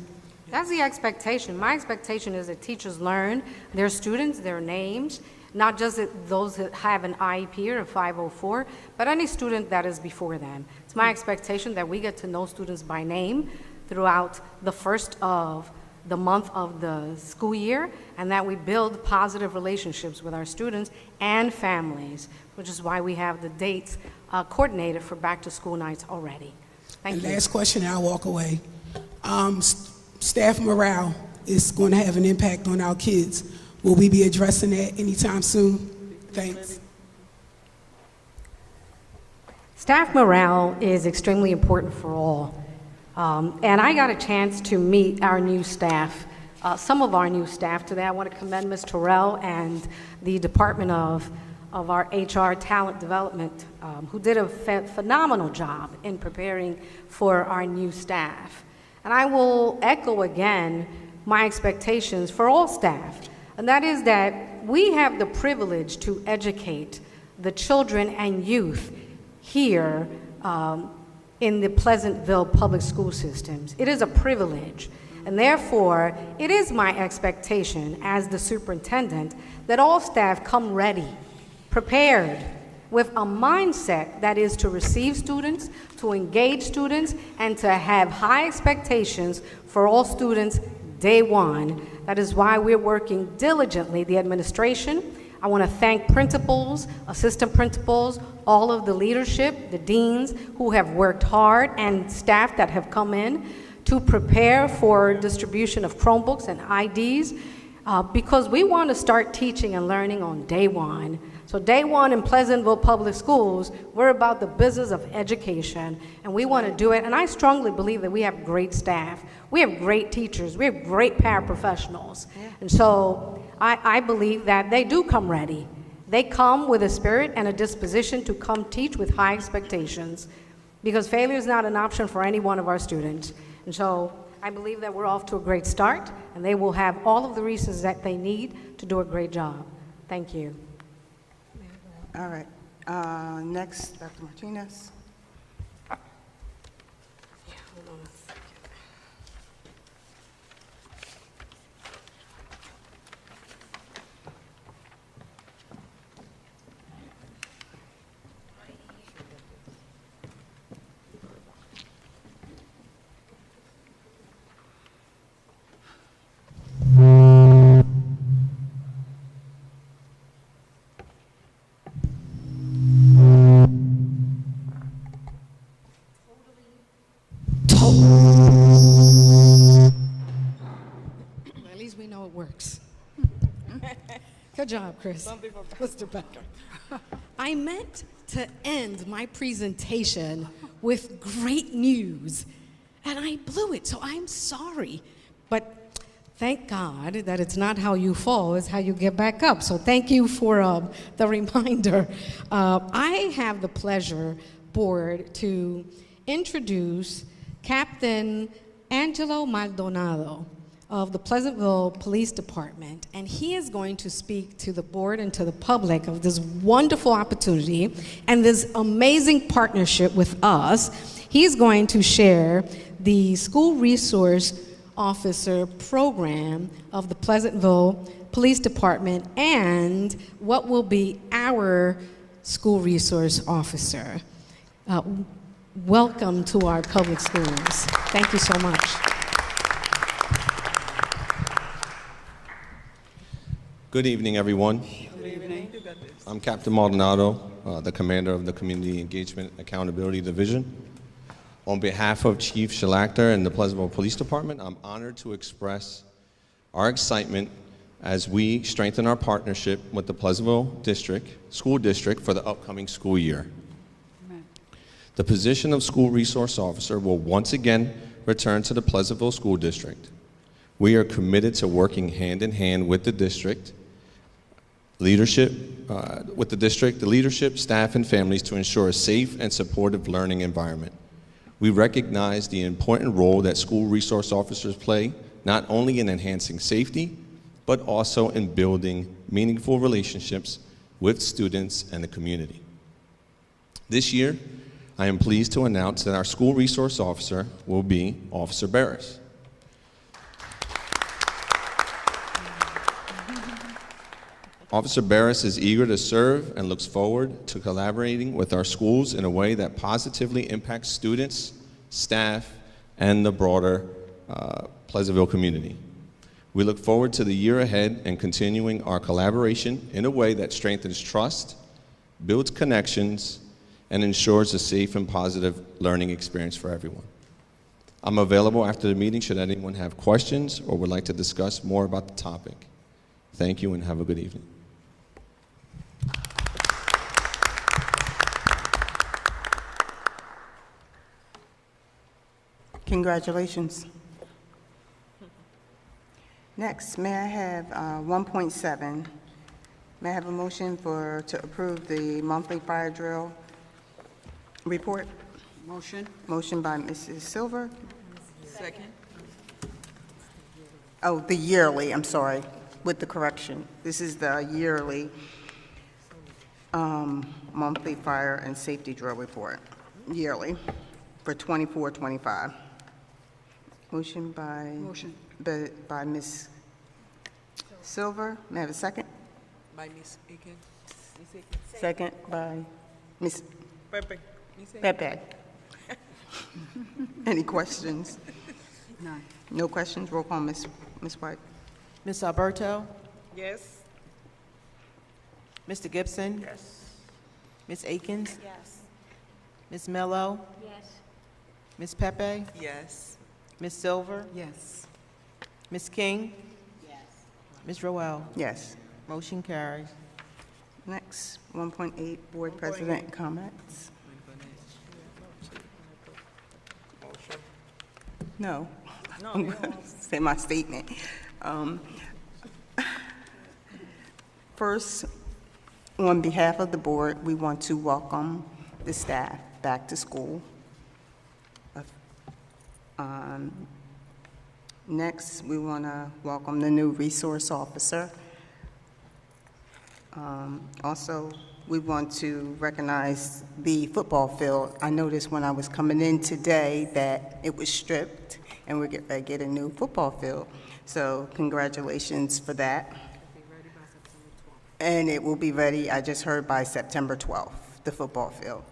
That's the expectation. My expectation is that teachers learn their students, their names, not just those that have an IEP or a 504, but any student that is before them. It's my expectation that we get to know students by name throughout the first of the month of the school year, and that we build positive relationships with our students and families, which is why we have the dates coordinated for back-to-school nights already. Thank you. Last question, and I'll walk away. Staff morale is going to have an impact on our kids. Will we be addressing that anytime soon? Thanks. Staff morale is extremely important for all. And I got a chance to meet our new staff, some of our new staff today. I want to commend Ms. Terrell and the Department of our HR Talent Development, who did a phenomenal job in preparing for our new staff. And I will echo again my expectations for all staff, and that is that we have the privilege to educate the children and youth here in the Pleasantville public school systems. It is a privilege, and therefore it is my expectation as the superintendent that all staff come ready, prepared, with a mindset that is to receive students, to engage students, and to have high expectations for all students day one. That is why we're working diligently, the administration. I want to thank principals, assistant principals, all of the leadership, the deans who have worked hard, and staff that have come in to prepare for distribution of Chromebooks and IDs, because we want to start teaching and learning on day one. So day one in Pleasantville Public Schools, we're about the business of education, and we want to do it. And I strongly believe that we have great staff. We have great teachers. We have great paraprofessionals. And so I believe that they do come ready. They come with a spirit and a disposition to come teach with high expectations, because failure is not an option for any one of our students. And so I believe that we're off to a great start, and they will have all of the resources that they need to do a great job. Thank you. All right. Next, Dr. Martinez. At least we know it works. Good job, Chris. Mr. Becker. I meant to end my presentation with great news, and I blew it, so I'm sorry. But thank God that it's not how you fall, it's how you get back up. So thank you for the reminder. I have the pleasure, board, to introduce Captain Angelo Maldonado of the Pleasantville Police Department, and he is going to speak to the board and to the public of this wonderful opportunity and this amazing partnership with us. He's going to share the School Resource Officer program of the Pleasantville Police Department and what will be our School Resource Officer. Welcome to our public schools. Thank you so much. Good evening, everyone. Good evening. I'm Captain Maldonado, the commander of the Community Engagement Accountability Division. On behalf of Chief Schlachter and the Pleasantville Police Department, I'm honored to express our excitement as we strengthen our partnership with the Pleasantville School District for the upcoming school year. Amen. The position of School Resource Officer will once again return to the Pleasantville School District. We are committed to working hand in hand with the district, the leadership, staff, and families to ensure a safe and supportive learning environment. We recognize the important role that school resource officers play, not only in enhancing safety, but also in building meaningful relationships with students and the community. This year, I am pleased to announce that our school resource officer will be Officer Barris. Officer Barris is eager to serve and looks forward to collaborating with our schools in a way that positively impacts students, staff, and the broader Pleasantville community. We look forward to the year ahead and continuing our collaboration in a way that strengthens trust, builds connections, and ensures a safe and positive learning experience for everyone. I'm available after the meeting should anyone have questions or would like to discuss more about the topic. Thank you and have a good evening. Congratulations. Next, may I have 1.7? May I have a motion to approve the monthly fire drill report? Motion. Motion by Mrs. Silver. Second. Oh, the yearly, I'm sorry, with the correction. This is the yearly monthly fire and safety drill report, yearly, for 24-25. Motion by Ms. Silver. May I have a second? By Ms. Aiken. Second by Ms. Pepe. Pepe. Any questions? None. No questions? Roll call, Ms. White. Ms. Alberto? Yes. Mr. Gibson? Yes. Ms. Akins? Yes. Ms. Mello? Yes. Ms. Pepe? Yes. Ms. Silver? Yes. Ms. King? Yes. Ms. Roel? Yes. Motion carries. Next, 1.8, Board President comments. No. I'm going to say my statement. First, on behalf of the board, we want to welcome the staff back to school. Next, we want to welcome the new resource officer. Also, we want to recognize the football field. I noticed when I was coming in today that it was stripped, and we're getting ready to get a new football field. So congratulations for that. And it will be ready, I just heard, by September 12th, the football field.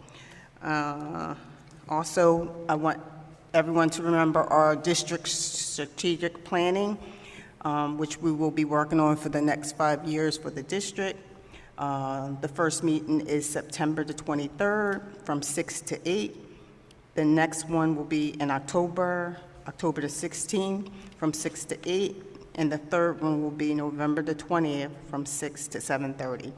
Also, I want everyone to remember our district strategic planning, which we will be working on for the next 5 years for the district. The first meeting is September the 23rd from 6 to 8. The next one will be in October the 16th from 6 to 8. And the third one will be November the 20th from 6 to 7:30.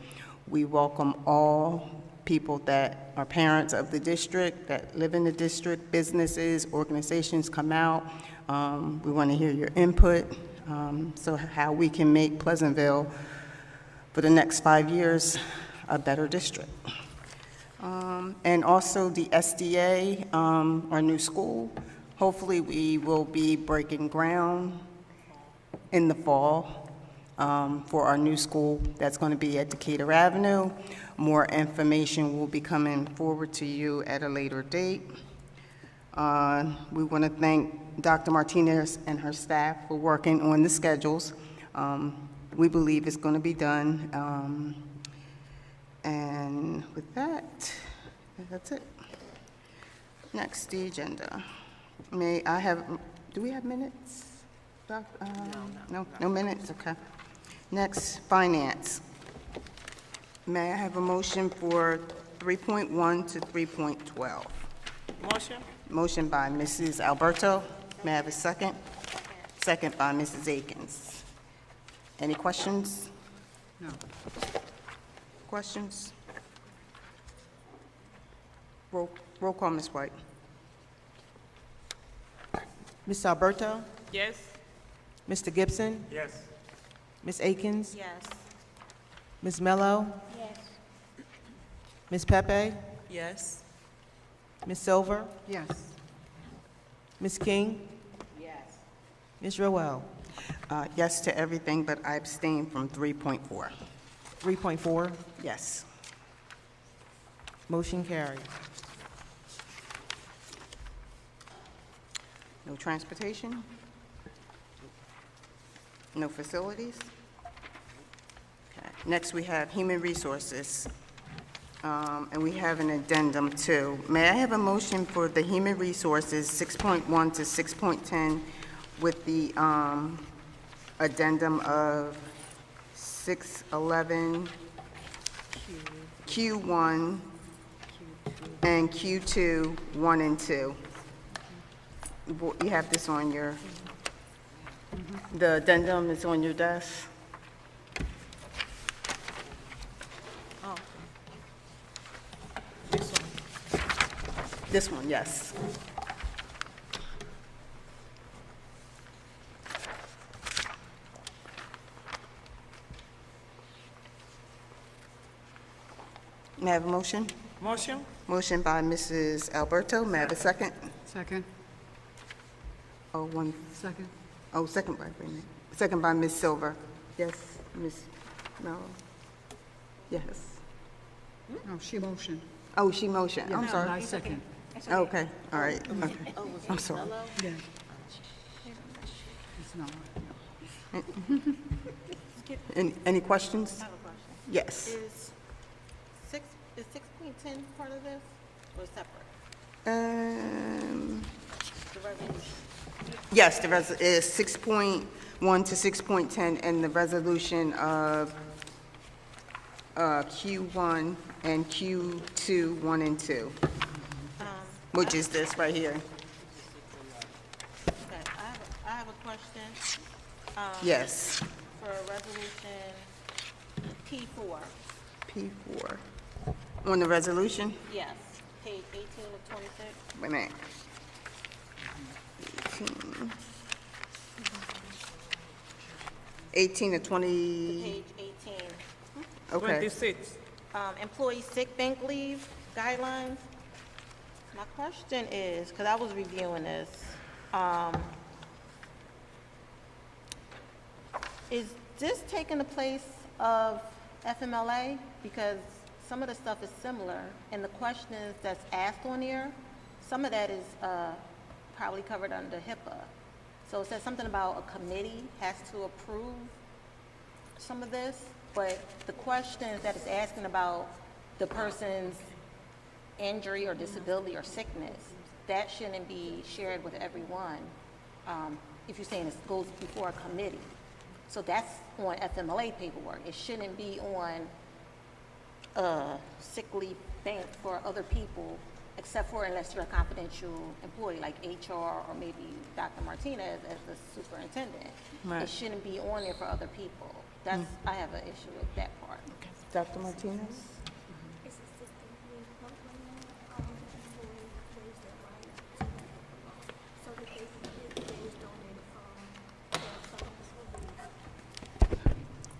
We welcome all people that are parents of the district, that live in the district, businesses, organizations come out. We want to hear your input, so how we can make Pleasantville for the next 5 years a better district. And also the SDA, our new school, hopefully we will be breaking ground in the fall for our new school that's going to be at Decatur Avenue. More information will be coming forward to you at a later date. We want to thank Dr. Martinez and her staff for working on the schedules. We believe it's going to be done. And with that, that's it. Next, the agenda. May I have, do we have minutes? No minutes, okay. Next, finance. May I have a motion for 3.1 to 3.12? Motion? Motion by Mrs. Alberto. May I have a second? Second by Mrs. Akins. Any questions? No. Questions? Roll call, Ms. White. Ms. Alberto? Yes? Mr. Gibson? Yes. Ms. Akins? Yes. Ms. Mello? Yes. Ms. Pepe? Yes. Ms. Silver? Yes. Ms. King? Yes. Ms. Roel? Yes to everything, but I abstain from 3.4. 3.4, Yes. motion carried. No transportation? No facilities? Okay. Next, we have human resources, and we have an addendum too. May I have a motion for the human resources 6.1 to 6.10 with the addendum of 611 Q1 and Q2, 1 and 2. You have this on your, the addendum is on your desk. Oh. This one, yes. May I have a motion? Motion? Motion by Mrs. Alberto. May I have a second? Second. Oh, one. Second. Oh, second by, wait a minute. Second by Ms. Silver. Yes, Ms. Mello. Yes. No, she motion. Oh, she motioned. I'm sorry. I second. Okay, all right, okay. I'm sorry. Yeah. It's not. Any questions? I have a question. Yes. Is 6.10 part of this or separate? The resolution? Yes, the is 6.1 to 6.10, and the resolution of Q1 and Q2, 1 and 2, which is this right here. Okay, I have a question. Yes. For resolution P4, P4. On the resolution? Yes, page 18 of 26. Wait a minute. 18 to 20, Page 18. okay. 26. Employee sick bank leave guidelines. My question is, because I was reviewing this, is this taking the place of FMLA? Because some of the stuff is similar, and the questions that's asked on here, some of that is probably covered under HIPAA. So it says something about a committee has to approve some of this, but the questions that it's asking about the person's injury or disability or sickness, that shouldn't be shared with everyone, if you're saying it goes before a committee. So that's on FMLA paperwork. It shouldn't be on a sick leave bank for other people, except for unless you're a confidential employee like HR or maybe Dr. Martinez as the superintendent. Right. It shouldn't be on there for other people. That's, I have an issue with that part. Dr. Martinez?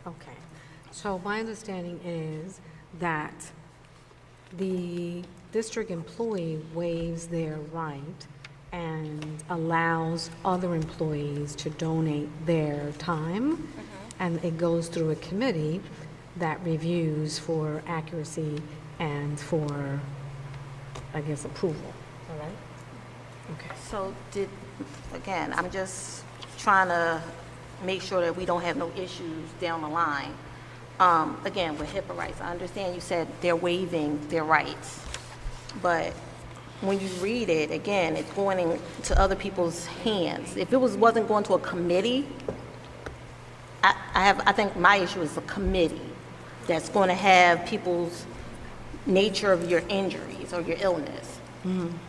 Okay, so my understanding is that the district employee waives their right and allows other employees to donate their time, and it goes through a committee that reviews for accuracy and for, I guess, approval, all right? Okay. So again, I'm just trying to make sure that we don't have no issues down the line. Again, with HIPAA rights, I understand you said they're waiving their rights, but when you read it, again, it's going into other people's hands. If it wasn't going to a committee, I think my issue is a committee that's going to have people's nature of your injuries or your illness.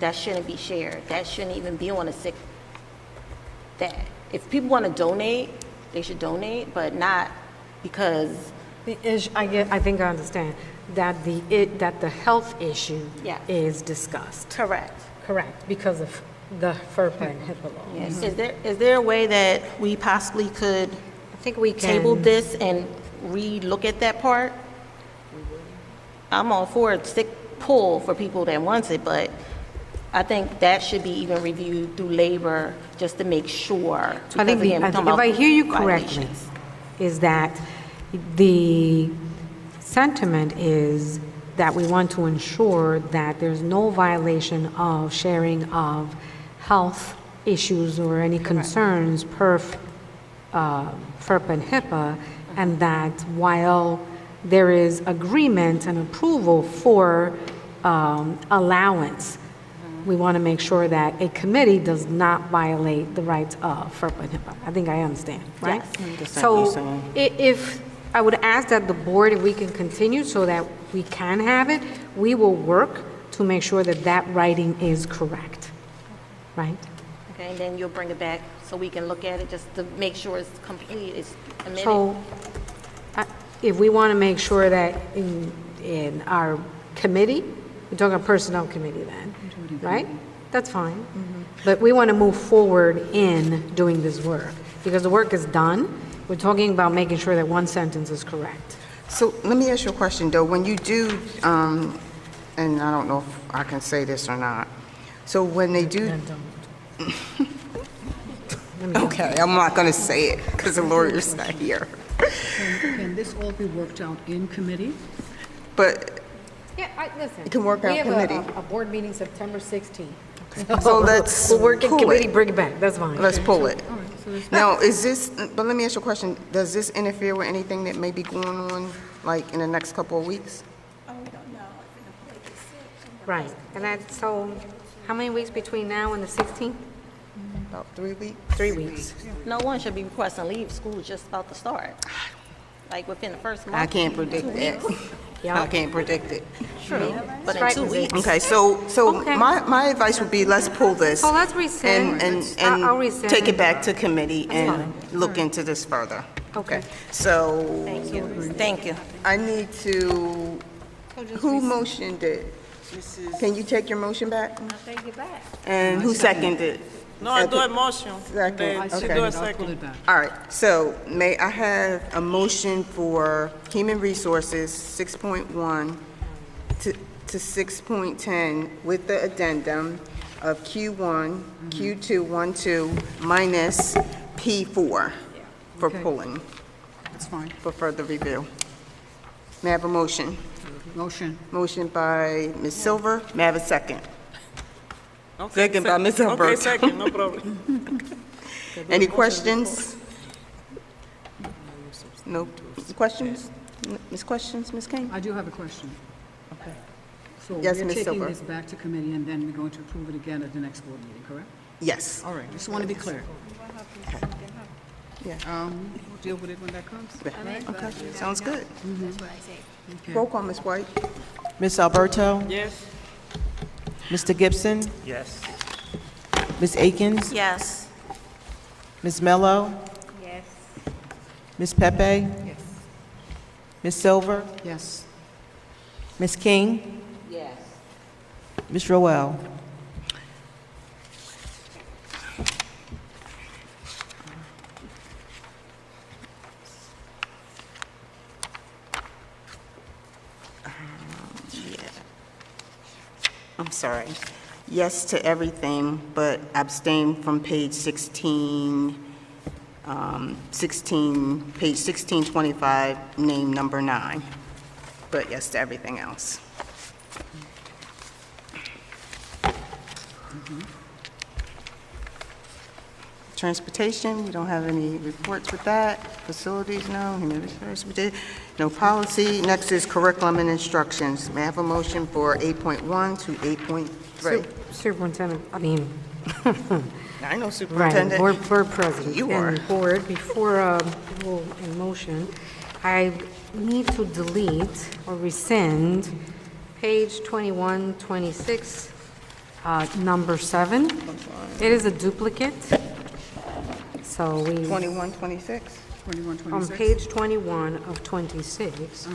That shouldn't be shared. That shouldn't even be on a sick. That if people want to donate, they should donate, but not because. I think I understand that the health issue Yes. is discussed. Correct. Correct, because of the FERPA and HIPAA law. Yes. Is there a way that we possibly could I think we can. table this and re-look at that part? I'm all for a sick pull for people that wants it, but I think that should be even reviewed through labor just to make sure. I think, Because again, we're if talking about I hear you correctly, violations. is that the sentiment is that we want to ensure that there's no violation of sharing of health issues or any concerns per FERPA and HIPAA, and that while there is agreement and approval for allowance, we want to make sure that a committee does not violate the rights of FERPA and HIPAA. I think I understand, right? Yes. So if I would ask that the board, if we can continue so that we can have it, we will work to make sure that that writing is correct, right? Okay, and then you'll bring it back so we can look at it just to make sure it's complete, it's amended. So if we want to make sure that in our committee, we're talking about personnel committee then, right? That's fine. But we want to move forward in doing this work because the work is done. We're talking about making sure that one sentence is correct. So let me ask you a question, though. When you do, and I don't know if I can say this or not, so when they do, okay, I'm not going to say it because the lawyer's not here. Can this all be worked out in committee? But Yeah, listen. It can work out committee. We have a board meeting September 16th. So let's We'll work in pull committee, it. bring it back. That's fine. Let's pull it. All right, so there's Now, is this, but let me ask you a question. Does this interfere with anything that may be going on, like, in the next couple of weeks? Right. And that's, so how many weeks between now and the 16th? About 3 weeks? 3 weeks. No one should be requesting leave, school is just about to start, like within the first month. I can't predict that. Yeah. I can't predict it. True, but in Right. 2 weeks. Okay, so Okay. my advice would be, let's pull this. So let's rescind. I'll And rescind. take it back to committee and look into this further. Okay. So Thank you. Thank you. I need to, who motioned it? Can you take your motion back? I'll take it back. And who seconded? No, I do a motion. Second, Then she okay. do a I'll pull second. it back. All right, so may I have a motion for Human Resources 6.1 to 6.10 with the addendum of Q1, Q2, 1, 2, minus P4 for Okay. pulling, That's fine. for further review. May I have a motion? Motion. Motion by Ms. Silver, may I have a second? Okay, Second by Ms. Okay, Alberto. second, no problem. Any questions? No questions? Ms. Questions, Ms. King? I do have a question. Okay. So Yes, we're Ms. taking Silver. this back to committee, and then we're going to approve it again at the next board meeting, correct? Yes. All right, just want to be clear. Yeah. We'll deal with it when that comes. Okay, sounds good. Roll call, Ms. White. Ms. Alberto? Yes. Mr. Gibson? Yes. Ms. Akins? Yes. Ms. Mello? Yes. Ms. Pepe? Yes. Ms. Silver? Yes. Ms. King? Yes. Ms. Roel? I'm sorry. Yes to everything, but abstain from page 16, page 1625, name number 9. But yes to everything else. Transportation, we don't have any reports with that. Facilities, no. Human resources, we did. No policy. Next is curriculum and instructions. May I have a motion for 8.1 to 8.3? Superintendent, I mean, I know right, Superintendent. board president. You are. And board, before rule in motion, I need to delete or rescind page 21, 26, number 7. It is a duplicate. So we, 21, 26? 21, on 26? page 21 of 26,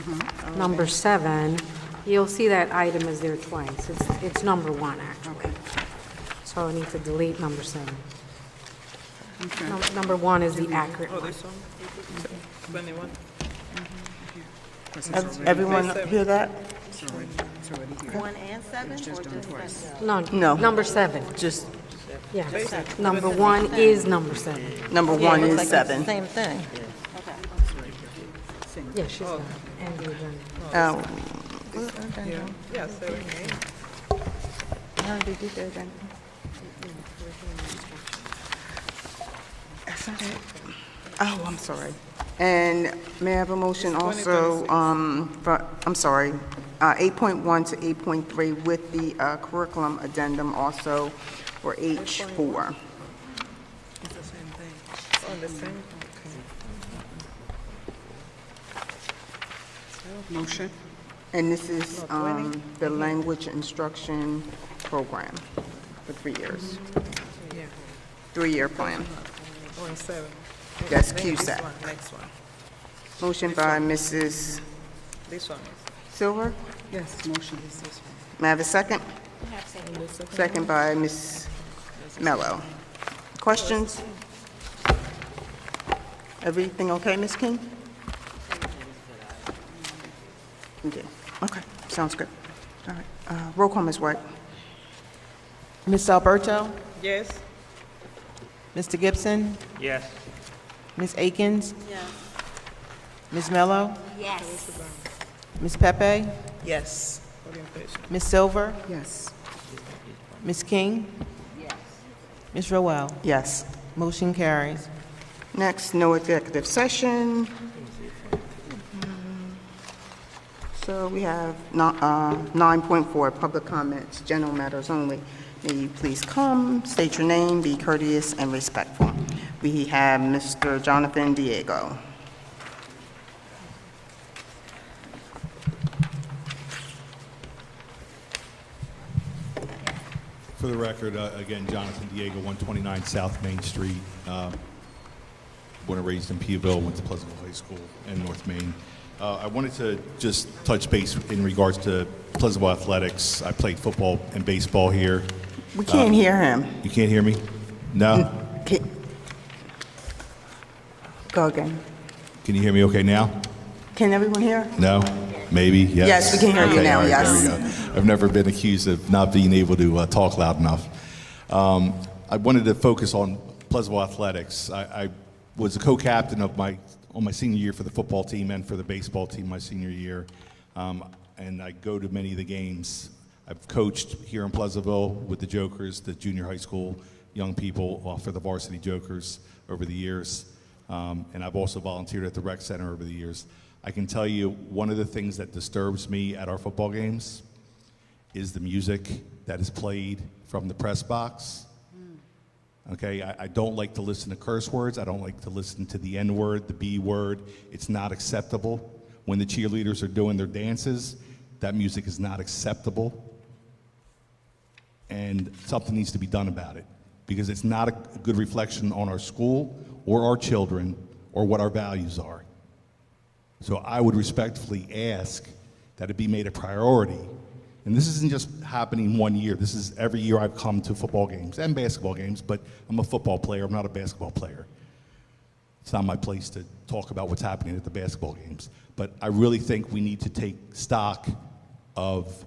number 7, you'll see that item is there twice. It's number 1, actually. So I need to delete number 7. Okay. Number 1 is the accurate Oh, one. this one? 21. Everyone hear that? It's already here. 1 and 7? It's just done twice. No, No. number 7. Just, Yeah, number 1 is number 7. number Yeah, 1 it looks is like it's 7. the same thing. Yeah, she's done. And the agenda. Oh. Yeah, 7, 8. How did you do that? That's not it. Oh, I'm sorry. And may I have a motion also, I'm sorry, 8.1 to 8.3 with the curriculum addendum also for H4. It's the same thing. On the same, Motion. And this is the language instruction program for 3 years. Yeah. 3-year plan. 1, 7. That's Then CUSAC. This one, next one. Motion by Mrs. This one Silver. Yes, motion. May I have a second? Second by Ms. Mello. Questions? Everything okay, Ms. King? Okay, okay, sounds good. All right, roll call, Ms. White. Ms. Alberto? Yes. Mr. Gibson? Yes. Ms. Akins? Yes. Ms. Mello? Yes. Ms. Pepe? Yes. Orientation. Ms. Silver? Yes. Ms. King? Yes. Ms. Roel? Yes. Motion carries. Next, no executive session. So we have 9.4, public comments, general matters only. May you please come, state your name, be courteous and respectful. We have Mr. Jonathan Diego. For the record, again, Jonathan Diego, 129 South Main Street. Born and raised in Peterville, went to Pleasantville High School in North Main. I wanted to just touch base in regards to Pleasantville athletics. I played football and baseball here. We can't hear him. You can't hear me? No? Go again. Can you hear me okay now? Can everyone hear? No? Maybe? Yes? Yes, we can hear you now, all right, yes. There we go. I've never been accused of not being able to talk loud enough. I wanted to focus on Pleasantville athletics. I was a co-captain of on my senior year for the football team and for the baseball team my senior year. And I go to many of the games. I've coached here in Pleasantville with the Jokers, the junior high school young people for the varsity Jokers over the years. And I've also volunteered at the rec center over the years. I can tell you one of the things that disturbs me at our football games is the music that is played from the press box. Okay, I don't like to listen to curse words. I don't like to listen to the N word, the B word. It's not acceptable. When the cheerleaders are doing their dances, that music is not acceptable. And something needs to be done about it because it's not a good reflection on our school or our children or what our values are. So I would respectfully ask that it be made a priority. And this isn't just happening one year. This is every year I've come to football games and basketball games, but I'm a football player. I'm not a basketball player. It's not my place to talk about what's happening at the basketball games. But I really think we need to take stock of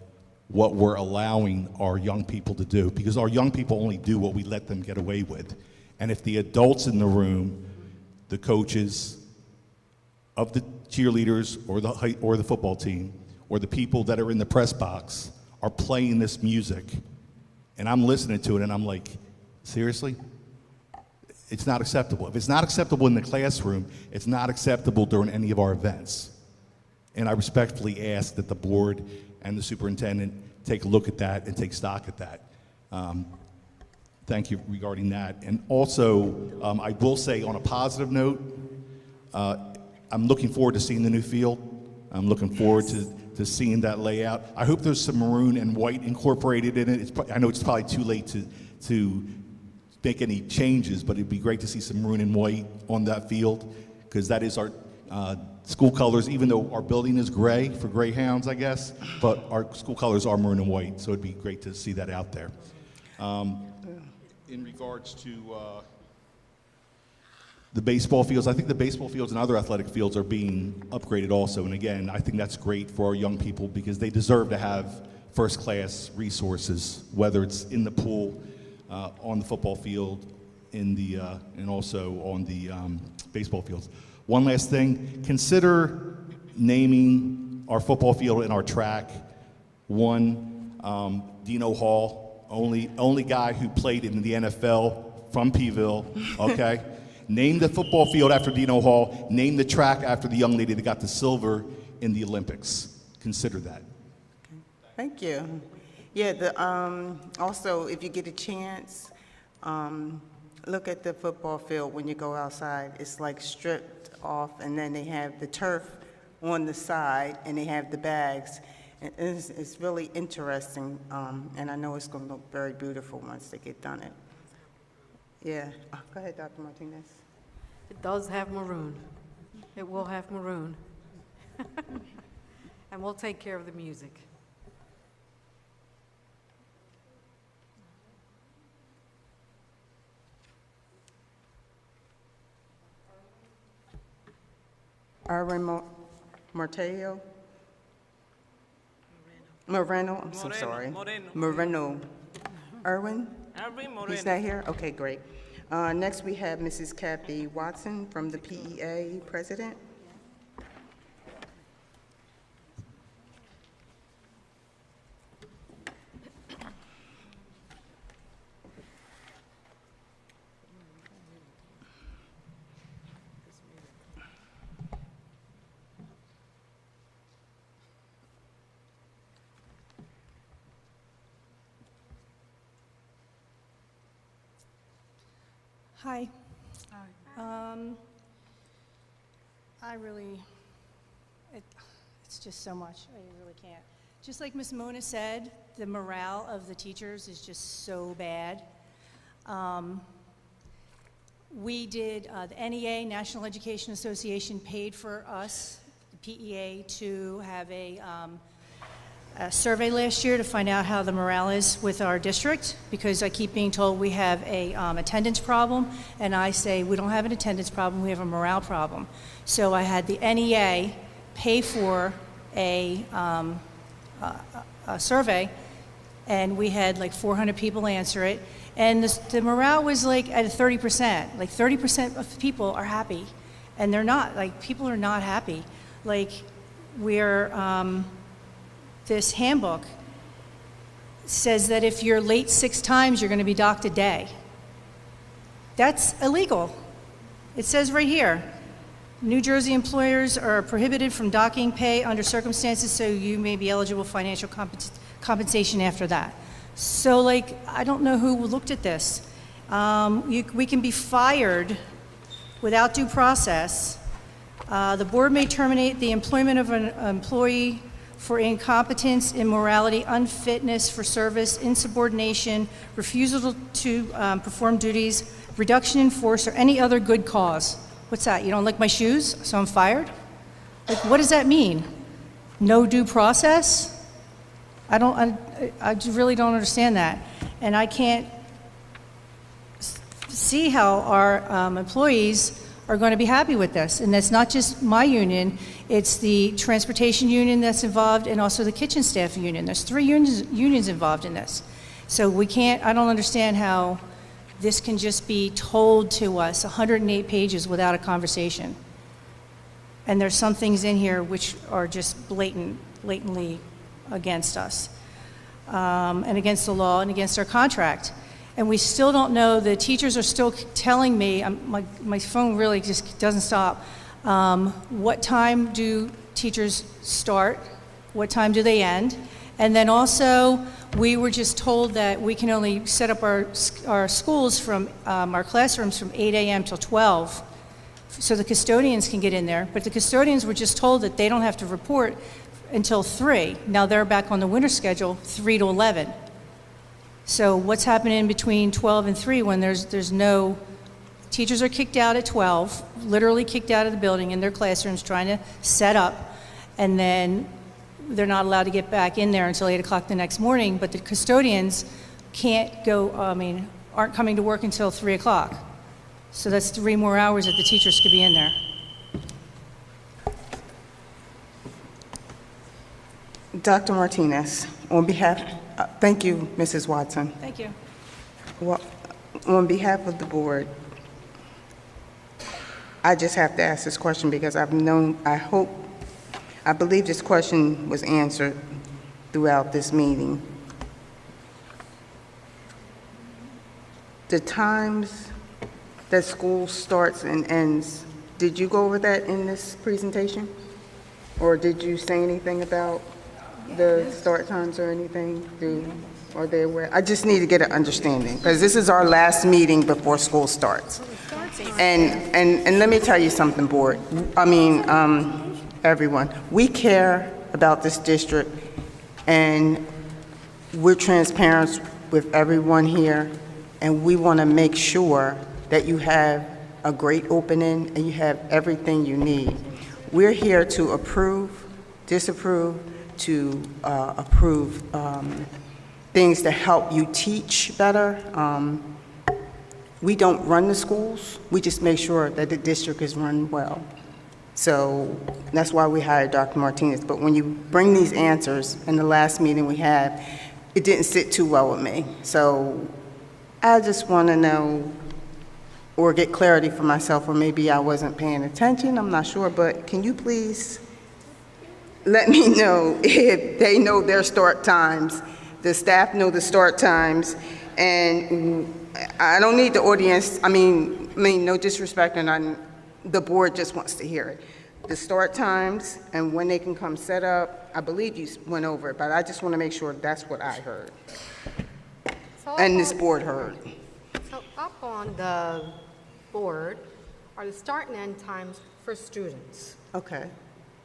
what we're allowing our young people to do, because our young people only do what we let them get away with. And if the adults in the room, the coaches of the cheerleaders or the football team, or the people that are in the press box are playing this music, and I'm listening to it and I'm like, seriously? It's not acceptable. If it's not acceptable in the classroom, it's not acceptable during any of our events. And I respectfully ask that the board and the superintendent take a look at that and take stock at that. Thank you regarding that. And also, I will say on a positive note, I'm looking forward to seeing the new field. I'm looking forward to seeing that layout. I hope there's some maroon and white incorporated in it. I know it's probably too late to make any changes, but it'd be great to see some maroon and white on that field, because that is our school colors, even though our building is gray for Greyhounds, I guess, but our school colors are maroon and white, so it'd be great to see that out there. In regards to the baseball fields, I think the baseball fields and other athletic fields are being upgraded also. And again, I think that's great for our young people because they deserve to have first-class resources, whether it's in the pool, on the football field, and also on the baseball fields. One last thing, consider naming our football field and our track one Dino Hall, only guy who played in the NFL from Peeville, okay? Name the football field after Dino Hall. Name the track after the young lady that got the silver in the Olympics. Consider that. Thank you. Yeah, also, if you get a chance, look at the football field when you go outside. It's like stripped off, and then they have the turf on the side, and they have the bags. And it's really interesting, and I know it's going to look very beautiful once they get done it. Yeah. Go ahead, Dr. Martinez. It does have maroon. It will have maroon. And we'll take care of the music. Erwin Moreno. I'm so sorry. Moreno. Erwin? He's not here? Okay, great. Next, we have Mrs. Kathy Watson from the PEA president. Hi. I really, it's just so much. I really can't. Just like Ms. Mona said, the morale of the teachers is just so bad. We did, the NEA, National Education Association, paid for us, the PEA, to have a survey last year to find out how the morale is with our district, because I keep being told we have a attendance problem, and I say we don't have an attendance problem, we have a morale problem. So I had the NEA pay for a survey, and we had like 400 people answer it, and the morale was like at 30%. Like 30% of people are happy, and they're not. Like, people are not happy. Like, this handbook says that if you're late 6 times, you're going to be docked a day. That's illegal. It says right here, New Jersey employers are prohibited from docking pay under circumstances, so you may be eligible for financial compensation after that. So, like, I don't know who looked at this. We can be fired without due process. The board may terminate the employment of an employee for incompetence, immorality, unfitness for service, insubordination, refusal to perform duties, reduction in force, or any other good cause. What's that? You don't like my shoes, so I'm fired? Like, what does that mean? No due process? I really don't understand that. And I can't see how our employees are going to be happy with this. And that's not just my union, it's the transportation union that's involved, and also the kitchen staff union. There's 3 unions involved in this. So I don't understand how this can just be told to us 108 pages without a conversation. And there's some things in here which are just blatantly against us, and against the law and against our contract. And we still don't know, the teachers are still telling me, my phone really just doesn't stop, what time do teachers start, what time do they end, and then also we were just told that we can only set up our schools from, our classrooms from 8 a.m. till 12, so the custodians can get in there, but the custodians were just told that they don't have to report until 3. Now they're back on the winter schedule, 3 to 11. So what's happening between 12 and 3 when there's no, teachers are kicked out at 12, literally kicked out of the building in their classrooms trying to set up, and then they're not allowed to get back in there until 8 o'clock the next morning, but the custodians can't go, aren't coming to work until 3 o'clock. So that's 3 more hours that the teachers could be in there. Dr. Martinez, on behalf, thank you, Mrs. Watson. Thank you. Well, on behalf of the board, I just have to ask this question because I believe this question was answered throughout this meeting. The times that school starts and ends, did you go over that in this presentation? Or did you say anything about the start times or anything? Are they aware? I just need to get an understanding, because this is our last meeting before school starts. And let me tell you something, board. Everyone. We care about this district, and we're transparent with everyone here, and we want to make sure that you have a great opening and you have everything you need. We're here to approve, disapprove, to approve things to help you teach better. We don't run the schools, we just make sure that the district is run well. So that's why we hired Dr. Martinez. But when you bring these answers in the last meeting we had, it didn't sit too well with me. So I just want to know or get clarity for myself, or maybe I wasn't paying attention, I'm not sure, but can you please let me know if they know their start times, the staff know the start times, and I don't need the audience, no disrespect, and the board just wants to hear it. The start times and when they can come set up, I believe you went over it, but I just want to make sure that's what I heard. And this board heard. So up on the board are the start and end times for students. Okay.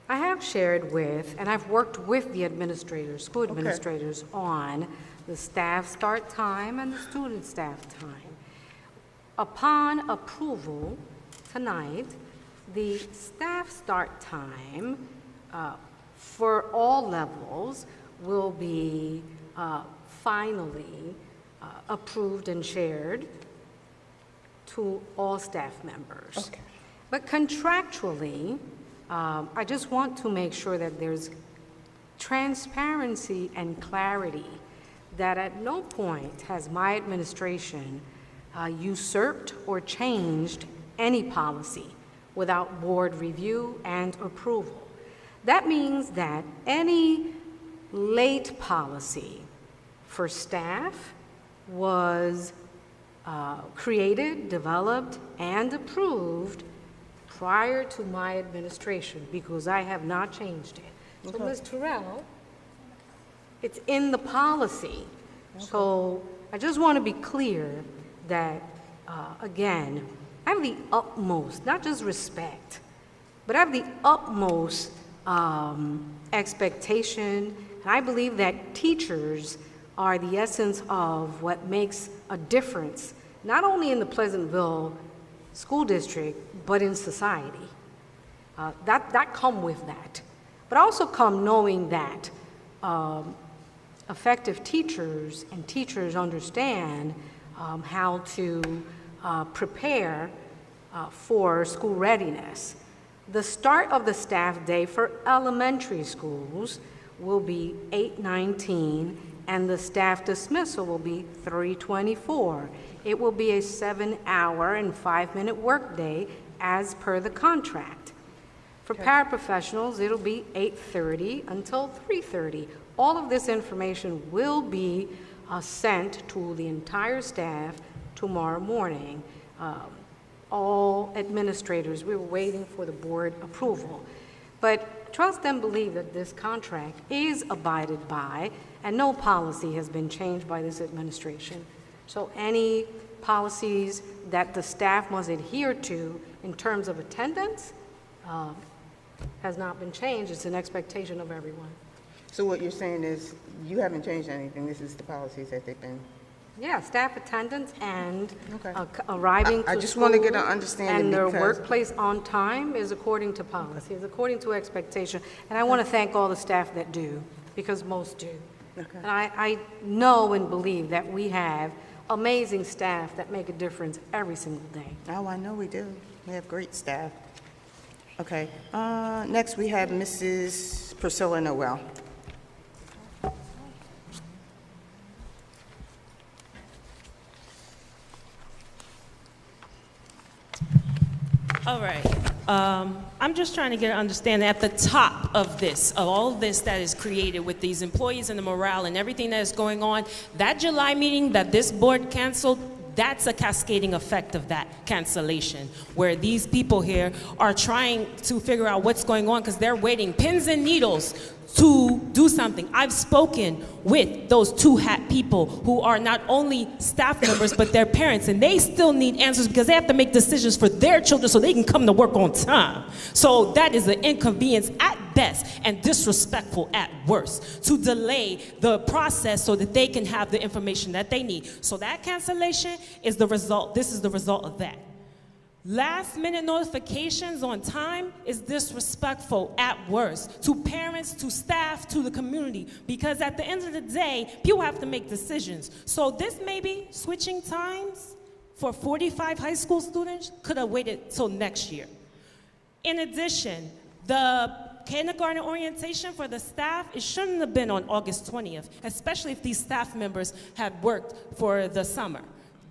I have shared with, and I've worked with the administrators, school administrators, on the staff start time and the student staff time. Upon approval tonight, the staff start time for all levels will be finally approved and shared to all staff members. Okay. But contractually, I just want to make sure that there's transparency and clarity, that at no point has my administration usurped or changed any policy without board review and approval. That means that any late policy for staff was created, developed, and approved prior to my administration, because I have not changed it. So, Ms. Terrell, it's in the policy. So I just want to be clear that, again, I have the utmost, not just respect, but I have the utmost expectation, and I believe that teachers are the essence of what makes a difference, not only in the Pleasantville School District, but in society. That come with that. But also come knowing that effective teachers and teachers understand how to prepare for school readiness. The start of the staff day for elementary schools will be 8:19, and the staff dismissal will be 3:24. It will be a 7-hour and 5-minute workday as per the contract. For paraprofessionals, it'll be 8:30 until 3:30. All of this information will be sent to the entire staff tomorrow morning. All administrators, we were waiting for the board approval. But trust and believe that this contract is abided by, and no policy has been changed by this administration. So any policies that the staff must adhere to in terms of attendance has not been changed. It's an expectation of everyone. So what you're saying is you haven't changed anything. This is the policies that they've been. Yeah, staff attendance and arriving to I just want to get an school understanding and their because- workplace on time is according to policy, is according to expectation. And I want to thank all the staff that do, because most do. Okay. And I know and believe that we have amazing staff that make a difference every single day. Oh, I know we do. We have great staff. Okay. Next, we have Mrs. Priscilla Noel. All right. I'm just trying to get an understanding at the top of this, of all of this that is created with these employees and the morale and everything that is going on. That July meeting that this board canceled, that's a cascading effect of that cancellation, where these people here are trying to figure out what's going on because they're waiting pins and needles to do something. I've spoken with those two-hat people who are not only staff members but their parents, and they still need answers because they have to make decisions for their children so they can come to work on time. So that is an inconvenience at best and disrespectful at worst to delay the process so that they can have the information that they need. So that cancellation is the result. This is the result of that. Last-minute notifications on time is disrespectful at worst to parents, to staff, to the community, because at the end of the day, people have to make decisions. So this maybe switching times for 45 high school students could have waited till next year. In addition, the kindergarten orientation for the staff, it shouldn't have been on August 20th, especially if these staff members had worked for the summer.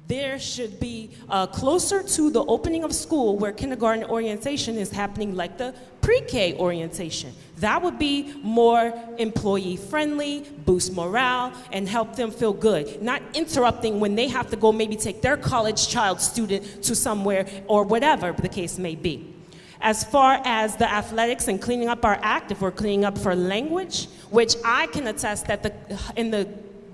There should be closer to the opening of school where kindergarten orientation is happening like the pre-K orientation. That would be more employee-friendly, boost morale, and help them feel good. Not interrupting when they have to go maybe take their college child student to somewhere or whatever the case may be. As far as the athletics and cleaning up our act, if we're cleaning up for language, which I can attest that in the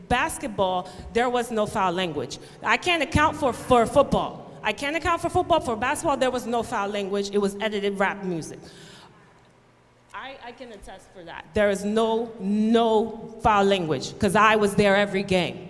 basketball, there was no foul language. I can't account for football. I can't account for football. For basketball, there was no foul language. It was edited rap music. I I can attest for that. There is no foul language, because I was there every game,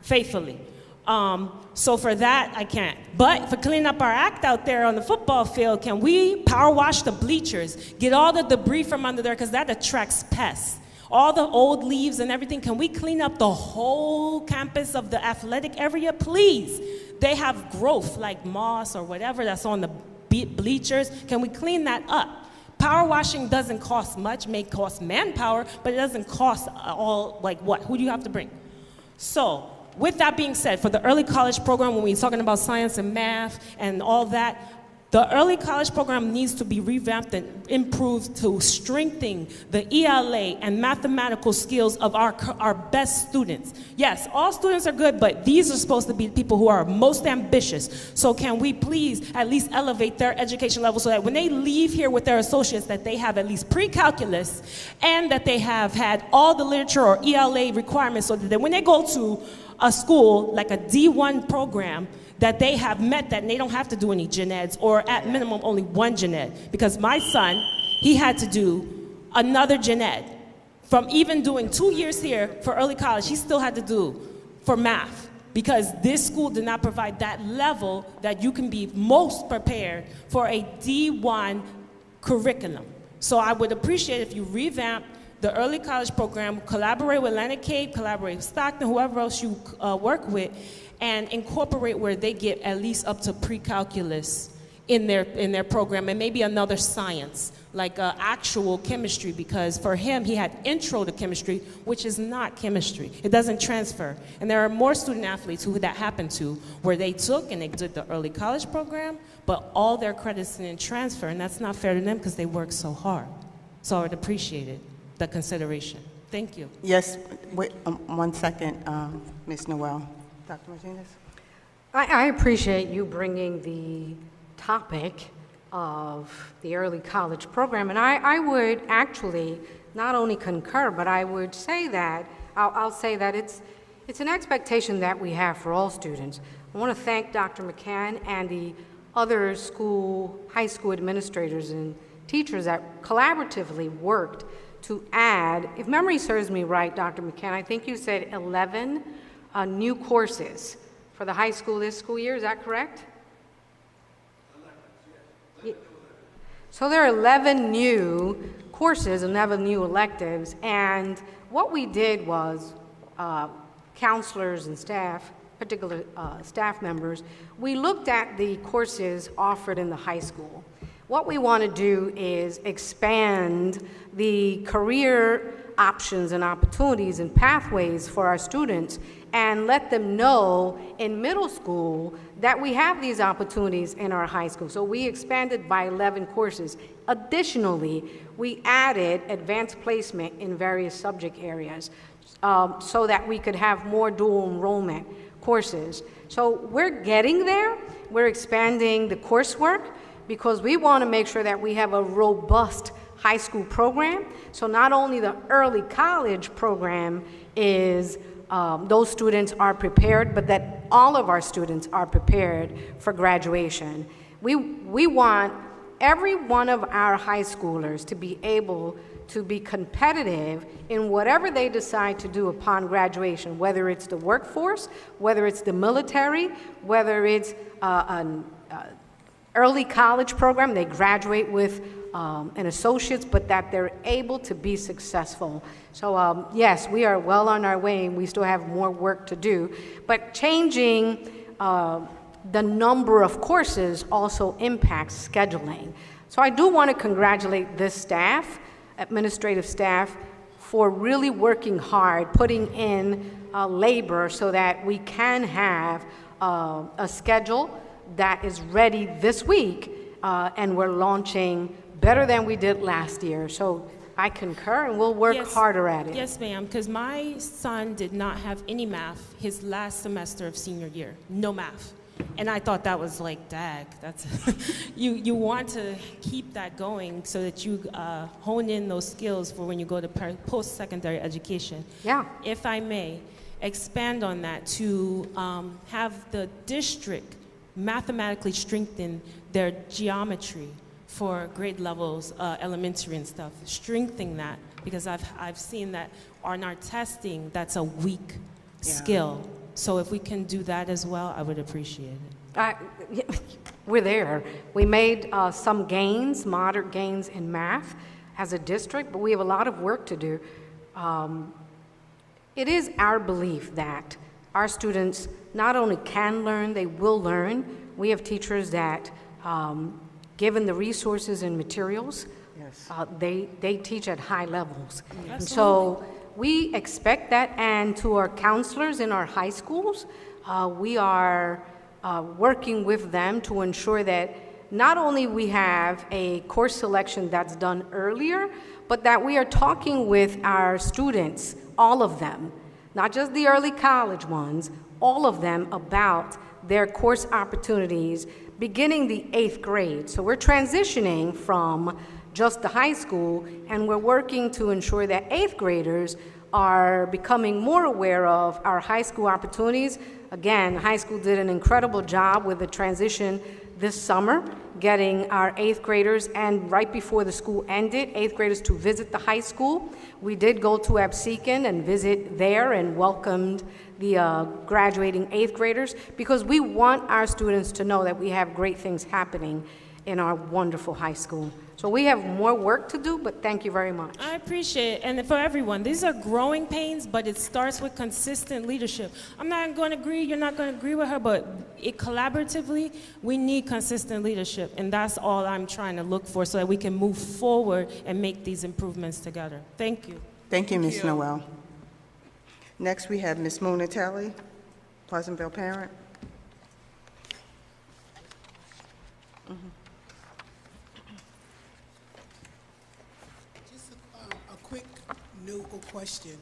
faithfully. So for that, I can't. But for cleaning up our act out there on the football field, can we power wash the bleachers, get all the debris from under there, because that attracts pests. All the old leaves and everything, can we clean up the whole campus of the athletic area, please? They have growth like moss or whatever that's on the bleachers. Can we clean that up? Power washing doesn't cost much, may cost manpower, but it doesn't cost all, like what? Who do you have to bring? So, with that being said, for the early college program, when we're talking about science and math and all that, the early college program needs to be revamped and improved to strengthen the ELA and mathematical skills of our best students. Yes, all students are good, but these are supposed to be people who are most ambitious. So can we please at least elevate their education level so that when they leave here with their associates, that they have at least pre-calculus and that they have had all the literature or ELA requirements, so that when they go to a school like a D1 program, that they have met that and they don't have to do any gen eds, or at minimum only one gen ed. Because my son, he had to do another gen ed. From even doing 2 years here for early college, he still had to do for math, because this school did not provide that level that you can be most prepared for a D1 curriculum. So I would appreciate if you revamp the early college program, collaborate with Atlantic Cape, collaborate with Stockton, whoever else you work with, and incorporate where they get at least up to pre-calculus in their program, and maybe another science, like actual chemistry, because for him, he had intro to chemistry, which is not chemistry. It doesn't transfer. And there are more student athletes who that happened to, where they took and they did the early college program, but all their credits didn't transfer, and that's not fair to them because they worked so hard. So I would appreciate it, the consideration. Thank you. Yes, wait 1 second, Ms. Noel. Dr. Martinez? I appreciate you bringing the topic of the early college program, and I would actually not only concur, but I would say that, I'll say that it's an expectation that we have for all students. I want to thank Dr. McCann and the other high school administrators and teachers that collaboratively worked to add, if memory serves me right, Dr. McCann, I think you said 11 new courses for the high school this school year, is that correct? So there are 11 new courses, 11 new electives, and what we did was counselors and staff, particular staff members, we looked at the courses offered in the high school. What we want to do is expand the career options and opportunities and pathways for our students and let them know in middle school that we have these opportunities in our high school. So we expanded by 11 courses. Additionally, we added advanced placement in various subject areas so that we could have more dual enrollment courses. So we're getting there. We're expanding the coursework because we want to make sure that we have a robust high school program. So not only the early college program is those students are prepared, but that all of our students are prepared for graduation. We want every one of our high schoolers to be able to be competitive in whatever they decide to do upon graduation, whether it's the workforce, whether it's the military, whether it's an early college program, they graduate with an associate's, but that they're able to be successful. So yes, we are well on our way, and we still have more work to do. But changing the number of courses also impacts scheduling. So I do want to congratulate this staff, administrative staff, for really working hard, putting in labor so that we can have a schedule that is ready this week, and we're launching better than we did last year. So I concur, and we'll work harder at it. Yes, ma'am, because my son did not have any math his last semester of senior year, no math. And I thought that was like, dag, that's you want to keep that going so that you hone in those skills for when you go to post-secondary education. Yeah. If I may expand on that, to have the district mathematically strengthen their geometry for grade levels, elementary and stuff, strengthening that, because I've seen that on our testing, that's a weak skill. So if we can do that as well, I would appreciate it. We're there. We made some gains, moderate gains in math as a district, but we have a lot of work to do. It is our belief that our students not only can learn, they will learn. We have teachers that, given the resources and materials, they teach at high levels. And so we expect that, and to our counselors in our high schools, we are working with them to ensure that not only we have a course selection that's done earlier, but that we are talking with our students, all of them, not just the early college ones, all of them about their course opportunities beginning the 8th grade. So we're transitioning from just the high school, and we're working to ensure that 8th graders are becoming more aware of our high school opportunities. Again, high school did an incredible job with the transition this summer, getting our 8th graders, and right before the school ended, 8th graders to visit the high school. We did go to Absecon and visit there and welcomed the graduating 8th graders, because we want our students to know that we have great things happening in our wonderful high school. So we have more work to do, but thank you very much. I appreciate it. And for everyone, these are growing pains, but it starts with consistent leadership. I'm not going to agree, you're not going to agree with her, but collaboratively, we need consistent leadership. And that's all I'm trying to look for, so that we can move forward and make these improvements together. Thank you. Thank you, Ms. Noel. Next, we have Ms. Mona Talley, Pleasantville parent. Just a quick note or question.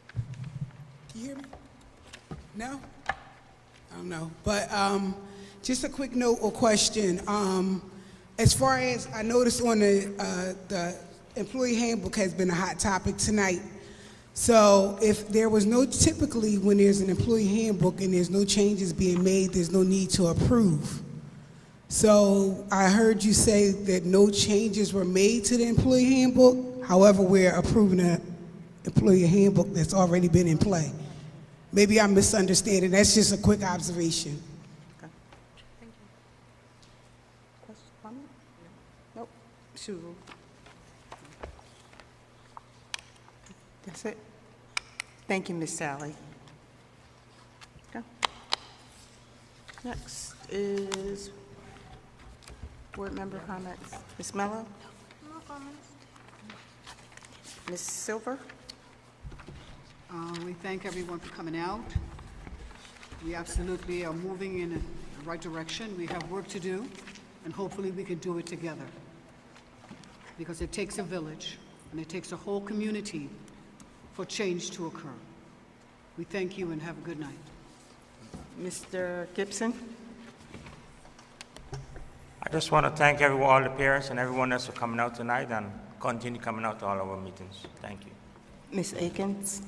Can you hear me? No? I don't know. But just a quick note or question. As far as I noticed on the employee handbook has been a hot topic tonight. So if there was typically when there's an employee handbook and there's no changes being made, there's no need to approve. So I heard you say that no changes were made to the employee handbook. However, we're approving an employee handbook that's already been in play. Maybe I'm misunderstanding. That's just a quick observation. Okay. Thank you. Question, comment? Nope. Shoot. That's it. Thank you, Ms. Sally. Okay. Next is board member comments. Ms. Mello? No comments. Ms. Silver? We thank everyone for coming out. We absolutely are moving in the right direction. We have work to do, and hopefully we can do it together. Because it takes a village, and it takes a whole community for change to occur. We thank you and have a good night. Mr. Gibson? I just want to thank all the parents and everyone that's coming out tonight, and continue coming out to all our meetings. Thank you. Ms. Akins?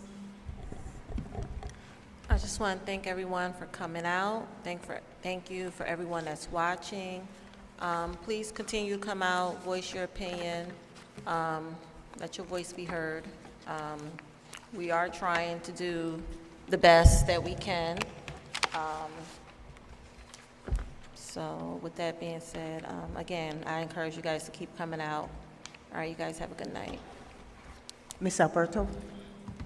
I just want to thank everyone for coming out. Thank you for everyone that's watching. Please continue to come out, voice your opinion, let your voice be heard. We are trying to do the best that we can. So with that being said, again, I encourage you guys to keep coming out. All right, you guys have a good night. Ms. Alberto?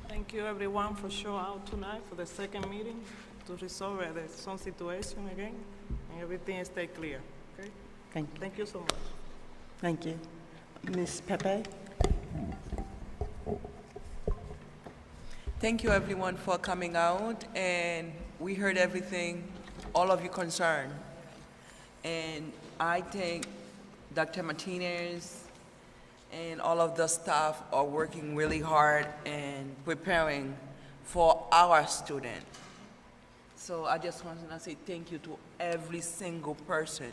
Thank you, everyone, for showing out tonight for the second meeting to resolve some situation again, and everything stay clear. Okay? Thank you. Thank you so much. Thank you. Ms. Pepe? Thank you, everyone, for coming out, and we heard everything, all of you concerned. And I think Dr. Martinez and all of the staff are working really hard and preparing for our student. So I just want to say thank you to every single person,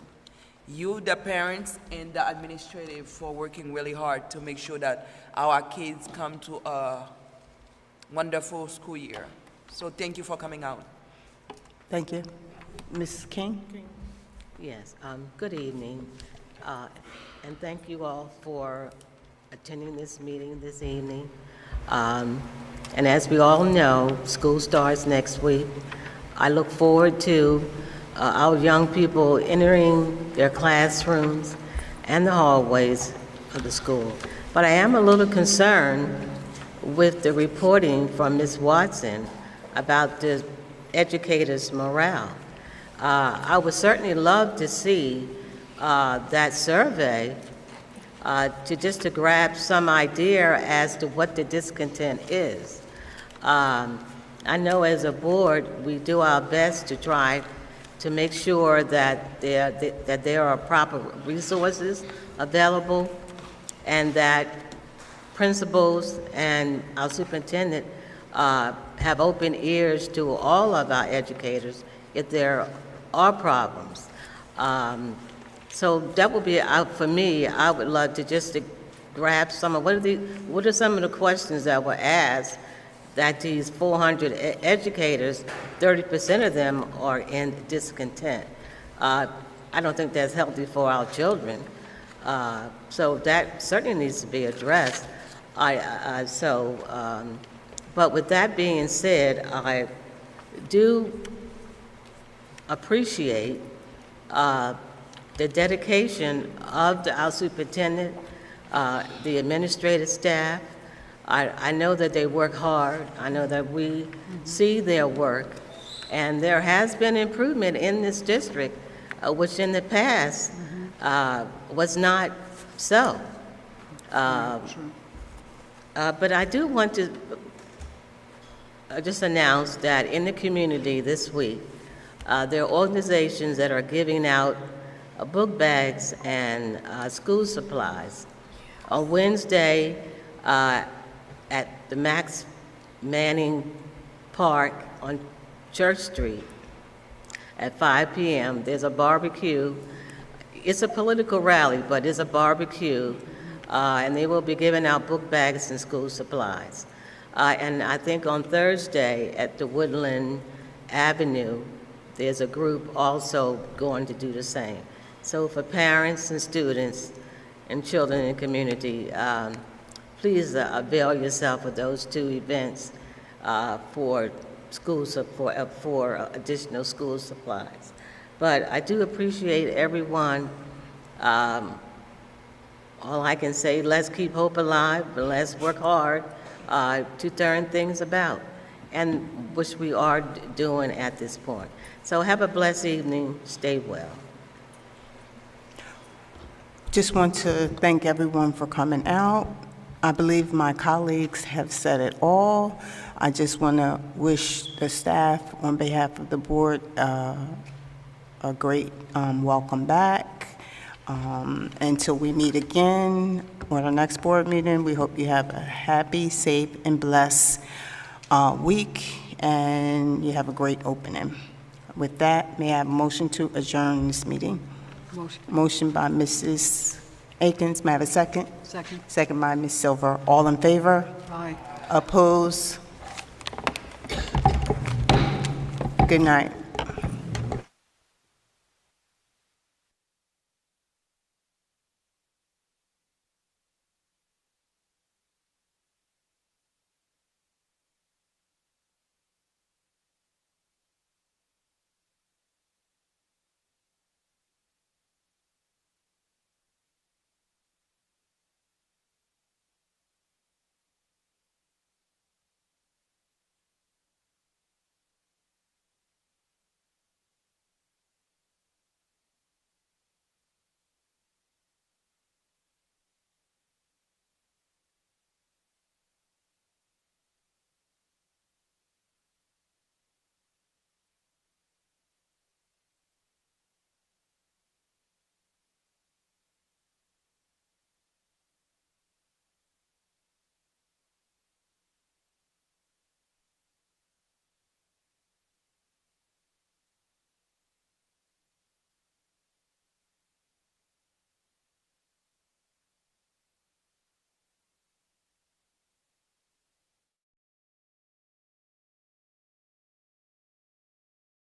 you, the parents, and the administrative for working really hard to make sure that our kids come to a wonderful school year. So thank you for coming out. Thank you. Ms. King? Yes, good evening. And thank you all for attending this meeting this evening. And as we all know, school starts next week. I look forward to our young people entering their classrooms and the hallways of the school. But I am a little concerned with the reporting from Ms. Watson about the educators' morale. I would certainly love to see that survey to grab some idea as to what the discontent is. I know as a board, we do our best to try to make sure that there are proper resources available and that principals and our superintendent have open ears to all of our educators if there are problems. So that would be, for me, I would love to grab some of, what are some of the questions that were asked that these 400 educators, 30% of them are in discontent. I don't think that's healthy for our children. So that certainly needs to be addressed. But with that being said, I do appreciate the dedication of our superintendent, the administrative staff. I know that they work hard. I know that we see their work. And there has been improvement in this district, which in the past was not so. But I do want to just announce that in the community this week, there are organizations that are giving out book bags and school supplies. On Wednesday, at the Max Manning Park on Church Street at 5 p.m., there's a barbecue. It's a political rally, but it's a barbecue, and they will be giving out book bags and school supplies. And I think on Thursday at the Woodland Avenue, there's a group also going to do the same. So for parents and students and children in the community, please avail yourself of those two events for additional school supplies. But I do appreciate everyone. All I can say, let's keep hope alive, but let's work hard to turn things about, and which we are doing at this point. So have a blessed evening. Stay well. Just want to thank everyone for coming out. I believe my colleagues have said it all. I just want to wish the staff on behalf of the board a great welcome back. Until we meet again or the next board meeting, we hope you have a happy, safe, and blessed week, and you have a great opening. With that, may I have a motion to adjourn this meeting? Motion. Motion by Mrs. Akins. May I have a second? Second. Second by Ms. Silver. All in favor? Aye. Oppose? Good night.